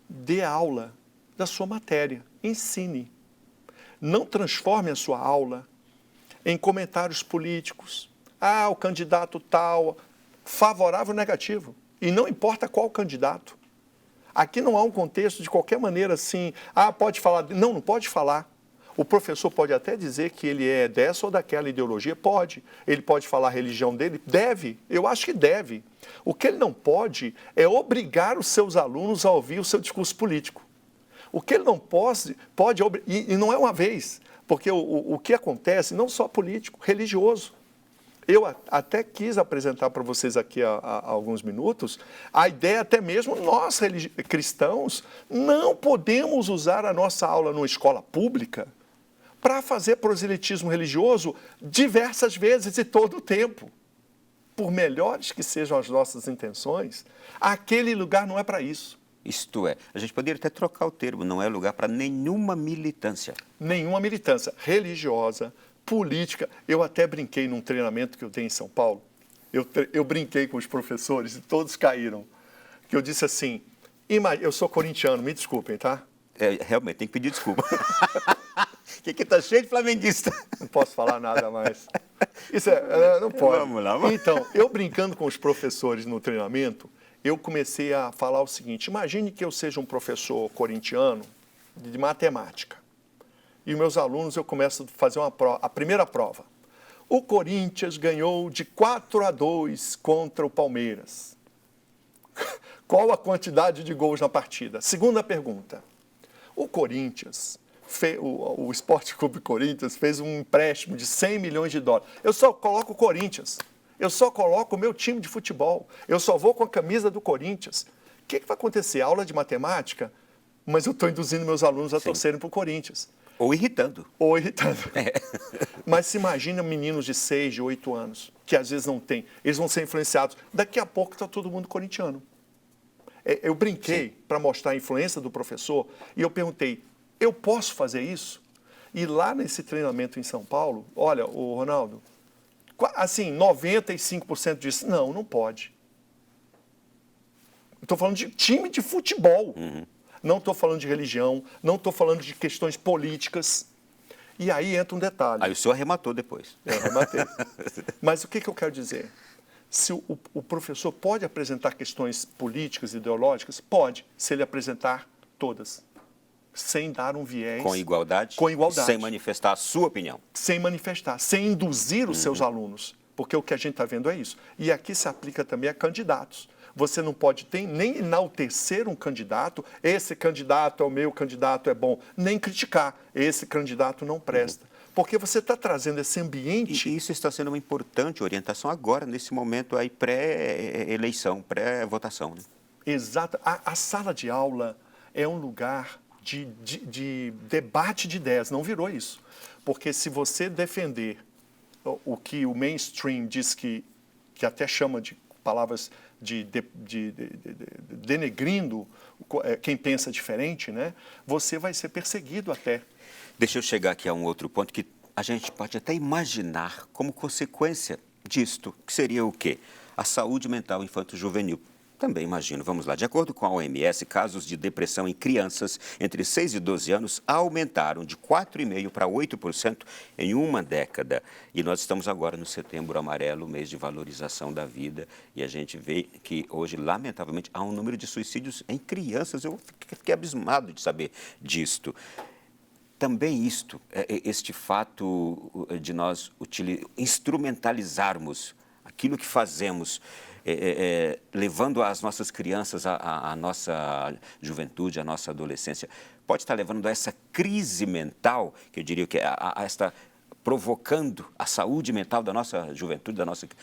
dê aula da sua matéria, ensine. Não transforme a sua aula em comentários políticos. O candidato tal, favorável ou negativo. E não importa qual candidato. Aqui não há um contexto de qualquer maneira assim, pode falar. Não pode falar. O professor pode até dizer que ele é dessa ou daquela ideologia, pode. Ele pode falar a religião dele, deve. Eu acho que deve. O que ele não pode é obrigar os seus alunos a ouvir o seu discurso político. O que ele não pode e não é uma vez, porque o que acontece, não só político, religioso. Eu até quis apresentar para vocês aqui há alguns minutos, a ideia até mesmo, nós cristãos, não podemos usar a nossa aula numa escola pública para fazer proselitismo religioso diversas vezes e todo o tempo. Por melhores que sejam as nossas intenções, aquele lugar não é para isso.
Isto é, a gente poderia até trocar o termo, não é lugar para nenhuma militância.
Nenhuma militância religiosa, política. Eu até brinquei num treinamento que eu dei em São Paulo. Eu brinquei com os professores e todos caíram. Que eu disse assim, eu sou corintiano, me desculpem, tá?
Realmente, tem que pedir desculpa. Que está cheio de flamenguista.
Não posso falar nada mais. Isso não pode.
Vamos lá.
Então, eu brincando com os professores no treinamento, eu comecei a falar o seguinte, imagine que eu seja um professor corintiano de matemática. E meus alunos, eu começo a fazer a primeira prova. O Corinthians ganhou de 4-2 contra o Palmeiras. Qual a quantidade de gols na partida? Segunda pergunta. O Corinthians, o Esporte Clube Corinthians fez um empréstimo de 100 milhões de dólares. Eu só coloco o Corinthians. Eu só coloco o meu time de futebol. Eu só vou com a camisa do Corinthians. O que vai acontecer? Aula de matemática, mas eu estou induzindo meus alunos a torcerem para o Corinthians.
Ou irritando.
Mas se imagina meninos de 6, de 8 anos, que às vezes não têm. Eles vão ser influenciados. Daqui a pouco está todo mundo corintiano. Eu brinquei para mostrar a influência do professor e eu perguntei, eu posso fazer isso? E lá nesse treinamento em São Paulo, olha, o Ronaldo, assim, 95% disse, não pode. Estou falando de time de futebol. Não estou falando de religião, não estou falando de questões políticas. E aí entra um detalhe.
Aí o senhor arrematou depois.
Eu arrematei. Mas o que eu quero dizer? Se o professor pode apresentar questões políticas, ideológicas, pode, se ele apresentar todas. Sem dar um viés.
Com igualdade?
Com igualdade.
Sem manifestar a sua opinião.
Sem manifestar, sem induzir os seus alunos. porque o que a gente está vendo é isso. E aqui se aplica também a candidatos. Você não pode nem enaltecer um candidato, esse candidato é o meu candidato, é bom, nem criticar, esse candidato não presta. Porque você está trazendo esse ambiente...
E isso está sendo uma importante orientação agora, nesse momento aí pré-eleição, pré-votação. Né?
Exato. A sala de aula é um lugar de debate de ideias, não virou isso. Porque se você defender o que o mainstream diz que até chama de palavras denegrindo quem pensa diferente, né? Você vai ser perseguido até.
Deixa eu chegar aqui a um outro ponto que a gente pode até imaginar como consequência disto, que seria o quê? A saúde mental infanto-juvenil. Também imagino. Vamos lá. De acordo com a OMS, casos de depressão em crianças entre 6 e 12 anos aumentaram de 4,5% para 8% em uma década. E nós estamos agora no Setembro Amarelo, mês de valorização da vida, e a gente vê que hoje, lamentavelmente, há um número de suicídios em crianças. Eu fiquei abismado de saber disto. Também este fato de nós instrumentalizarmos aquilo que fazemos, levando as nossas crianças, a nossa juventude, a nossa adolescência, pode estar levando a essa crise mental, que eu diria que está provocando a saúde mental da nossa juventude,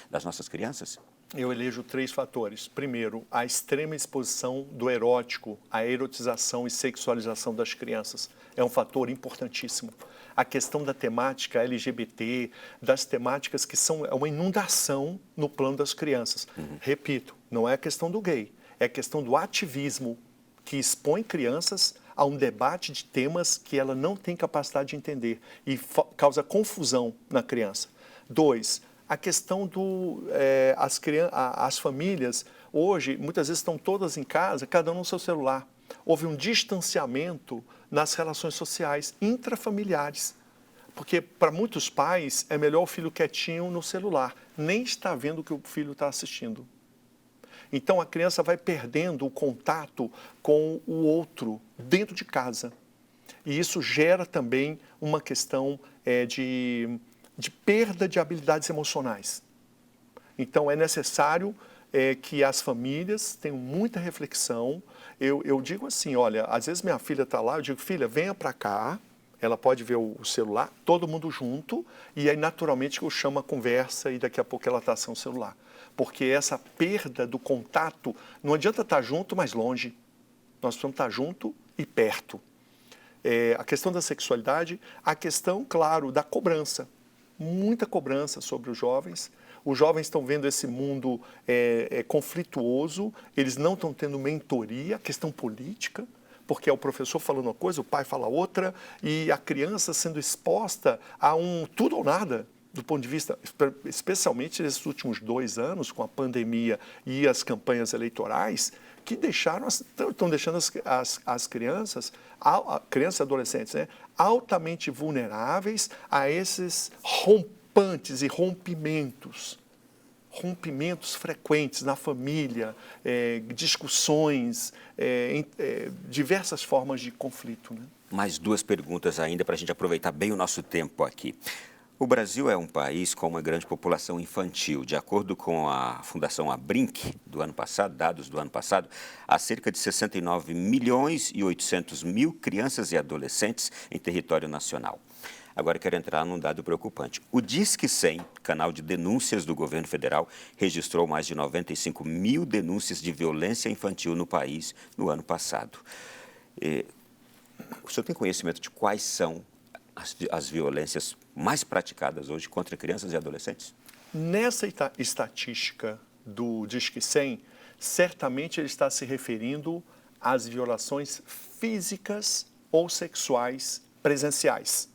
das nossas crianças?
Eu elejo 3 fatores. Primeiro, a extrema exposição do erótico, a erotização e sexualização das crianças. É um fator importantíssimo. A questão da temática LGBT, das temáticas que são uma inundação no plano das crianças. Repito, não é a questão do gay, é a questão do ativismo que expõe crianças a um debate de temas que ela não tem capacidade de entender e causa confusão na criança. 2, a questão as famílias, hoje, muitas vezes estão todas em casa, cada um no seu celular. Houve um distanciamento nas relações sociais intrafamiliares. Porque, para muitos pais, é melhor o filho quietinho no celular, nem está vendo o que o filho está assistindo. Então, a criança vai perdendo o contato com o outro dentro de casa. E isso gera também uma questão de perda de habilidades emocionais. Então, é necessário que as famílias tenham muita reflexão. Eu digo assim, olha, às vezes minha filha está lá, eu digo, filha, venha para cá, ela pode ver o celular, todo mundo junto, e aí naturalmente eu chamo a conversa e daqui a pouco ela está sem o celular. Porque essa perda do contato, não adianta estar junto, mas longe. Nós precisamos estar junto e perto. A questão da sexualidade, a questão, claro, da cobrança. Muita cobrança sobre os jovens. Os jovens estão vendo esse mundo conflituoso, eles não estão tendo mentoria, questão política, porque é o professor falando uma coisa, o pai fala outra, e a criança sendo exposta a um tudo ou nada, do ponto de vista, especialmente nesses últimos 2 anos, com a pandemia e as campanhas eleitorais, que estão deixando as crianças e adolescentes, né, altamente vulneráveis a esses rompantes e rompimentos frequentes na família, discussões, diversas formas de conflito. Né?
Mais 2 perguntas ainda para a gente aproveitar bem o nosso tempo aqui. O Brasil é um país com uma grande população infantil. De acordo com a Fundação Abrinq, do ano passado, dados do ano passado, há cerca de 69 milhões e 800 mil crianças e adolescentes em território nacional. Agora, quero entrar num dado preocupante. O Disque 100, canal de denúncias do governo federal, registrou mais de 95 mil denúncias de violência infantil no país no ano passado. O senhor tem conhecimento de quais são as violências mais praticadas hoje contra crianças e adolescentes?
Nessa estatística do Disque 100, certamente ele está se referindo às violações físicas ou sexuais presenciais,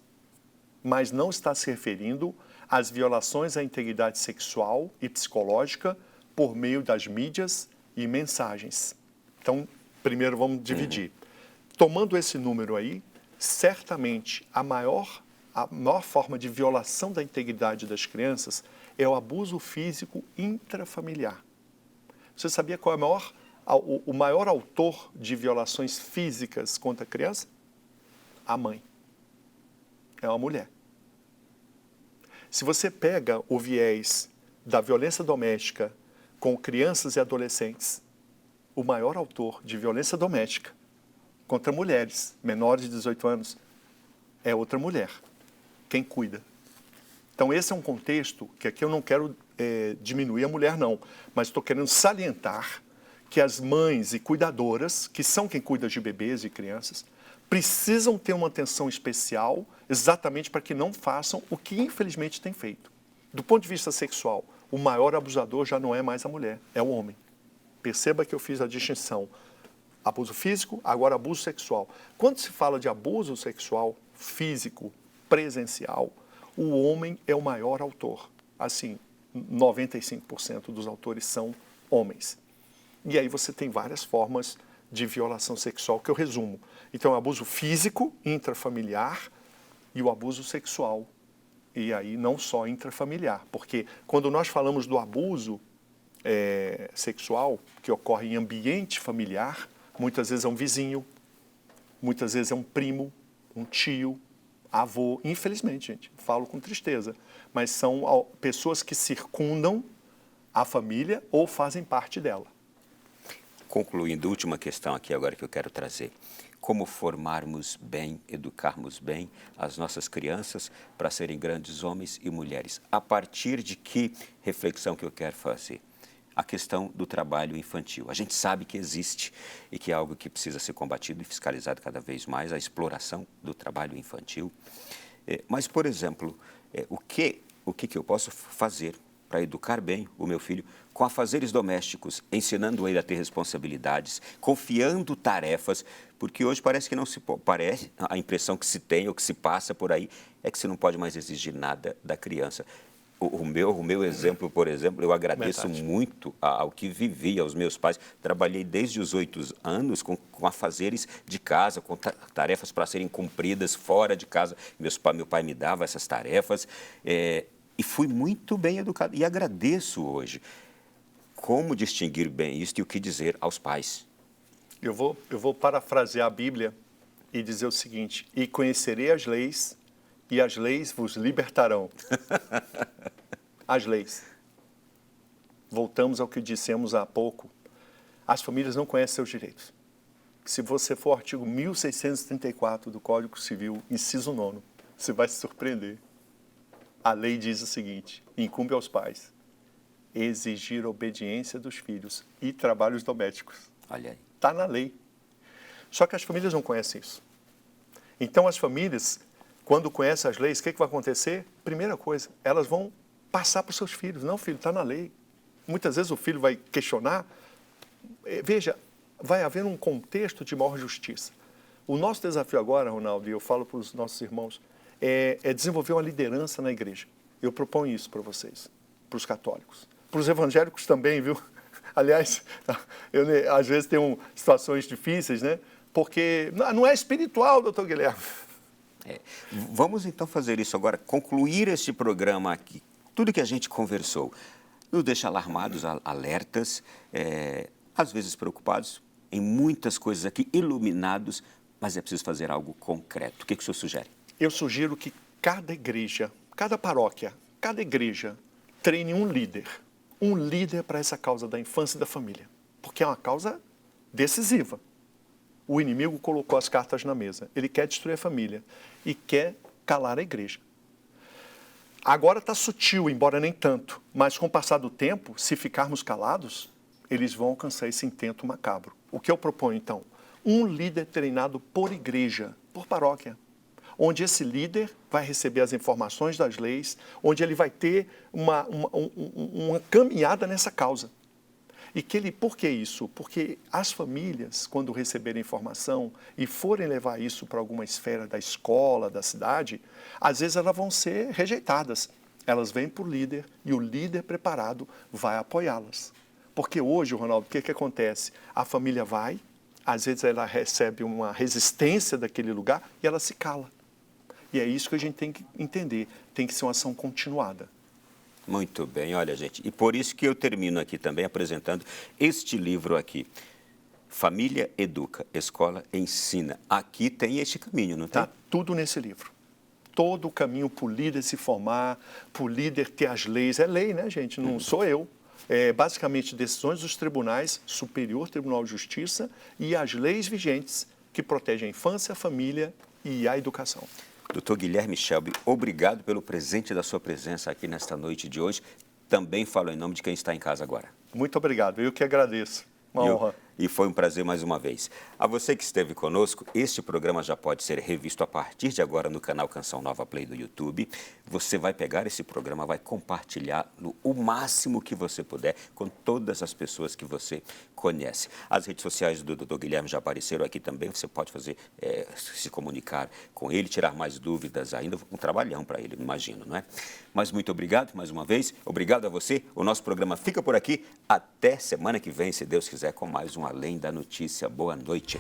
mas não está se referindo às violações à integridade sexual e psicológica por meio das mídias e mensagens. Então, primeiro vamos dividir. Tomando esse número aí, certamente a maior forma de violação da integridade das crianças é o abuso físico intrafamiliar. Você sabia qual é o maior autor de violações físicas contra a criança? A mãe. É uma mulher. Se você pega o viés da violência doméstica com crianças e adolescentes, o maior autor de violência doméstica contra mulheres menores de 18 anos é outra mulher, quem cuida. Então, esse é um contexto que aqui eu não quero diminuir a mulher, não, mas estou querendo salientar que as mães e cuidadoras, que são quem cuida de bebês e crianças, precisam ter uma atenção especial exatamente para que não façam o que infelizmente tem feito. Do ponto de vista sexual, o maior abusador já não é mais a mulher, é o homem. Perceba que eu fiz a distinção. Abuso físico, agora abuso sexual. Quando se fala de abuso sexual físico, presencial, o homem é o maior autor. Assim, 95% dos autores são homens. E aí você tem várias formas de violação sexual que eu resumo. Então, o abuso físico, intrafamiliar, e o abuso sexual. E aí não só intrafamiliar, porque quando nós falamos do abuso sexual, que ocorre em ambiente familiar, muitas vezes é um vizinho, muitas vezes é um primo, um tio, avô. Infelizmente, gente, falo com tristeza, mas são pessoas que circundam a família ou fazem parte dela.
Concluindo, última questão aqui agora que eu quero trazer. Como formarmos bem, educarmos bem as nossas crianças para serem grandes homens e mulheres? A partir de que reflexão que eu quero fazer? A questão do trabalho infantil. A gente sabe que existe e que é algo que precisa ser combatido e fiscalizado cada vez mais, a exploração do trabalho infantil. Mas, por exemplo, o que eu posso fazer para educar bem o meu filho com afazeres domésticos, ensinando ele a ter responsabilidades, confiando tarefas, porque hoje parece que não se parece, a impressão que se tem ou que se passa por aí é que se não pode mais exigir nada da criança. O meu exemplo, por exemplo, eu agradeço muito ao que vivi, aos meus pais. Trabalhei desde os 8 anos com afazeres de casa, com tarefas para serem cumpridas fora de casa. Meu pai me dava essas tarefas e fui muito bem educado. E agradeço hoje. Como distinguir bem isso e o que dizer aos pais?
Eu vou parafrasear a Bíblia e dizer o seguinte: e conhecerei as leis, e as leis vos libertarão. As leis. Voltamos ao que dissemos há pouco. As famílias não conhecem seus direitos. Se você for ao artigo 1634 do Código Civil, inciso 9, você vai se surpreender. A lei diz o seguinte: incumbe aos pais exigir obediência dos filhos e trabalhos domésticos.
Olha aí.
Está na lei. Só que as famílias não conhecem isso. Então, as famílias, quando conhecem as leis, o que vai acontecer? Primeira coisa, elas vão passar para os seus filhos. Não, filho, está na lei. Muitas vezes o filho vai questionar. Veja, vai haver um contexto de maior justiça. O nosso desafio agora, Ronaldo, e eu falo para os nossos irmãos, é desenvolver uma liderança na igreja. Eu proponho isso para vocês, para os católicos. Para os evangélicos também, viu? Aliás, eu às vezes tenho situações difíceis, né? Porque não é espiritual, doutor Guilherme.
Vamos então fazer isso agora, concluir este programa aqui. Tudo que a gente conversou nos deixa alarmados, alertas, às vezes preocupados, em muitas coisas aqui, iluminados, mas é preciso fazer algo concreto. O que o senhor sugere?
Eu sugiro que cada igreja, cada paróquia, cada igreja treine um líder para essa causa da infância e da família, porque é uma causa decisiva. O inimigo colocou as cartas na mesa, ele quer destruir a família e quer calar a igreja. Agora está sutil, embora nem tanto, mas com o passar do tempo, se ficarmos calados, eles vão alcançar esse intento macabro. O que eu proponho então? Um líder treinado por igreja, por paróquia, onde esse líder vai receber as informações das leis, onde ele vai ter uma caminhada nessa causa. E por que isso? Porque as famílias, quando receberem informação e forem levar isso para alguma esfera da escola, da cidade, às vezes elas vão ser rejeitadas. Elas vêm por líder e o líder preparado vai apoiá-las. Porque hoje, Ronaldo, o que acontece? A família vai, às vezes ela recebe uma resistência daquele lugar e ela se cala. E é isso que a gente tem que entender, tem que ser uma ação continuada.
Muito bem, olha, gente, e por isso que eu termino aqui também apresentando este livro aqui. Família Educa, Escola Ensina. Aqui tem este caminho, não tem?
Está tudo nesse livro. todo o caminho para o líder se formar, para o líder ter as leis. É lei, né, gente? Não sou eu. É basicamente decisões dos tribunais, Superior Tribunal de Justiça e as leis vigentes que protegem a infância, a família e a educação.
Dr. Guilherme Shelby, obrigado pelo presente da sua presença aqui nesta noite de hoje. Também falo em nome de quem está em casa agora.
Muito obrigado, eu que agradeço. Uma honra.
E foi um prazer mais uma vez. A você que esteve conosco, este programa já pode ser revisto a partir de agora no canal Canção Nova Play do YouTube. Você vai pegar esse programa, vai compartilhar o máximo que você puder com todas as pessoas que você conhece. As redes sociais do Dr. Guilherme já apareceram aqui também, você pode fazer, se comunicar com ele, tirar mais dúvidas ainda, um trabalhão para ele, imagino, não é? Mas muito obrigado mais uma vez, obrigado a você. O nosso programa fica por aqui, até semana que vem, se Deus quiser, com mais um Além da Notícia. Boa noite.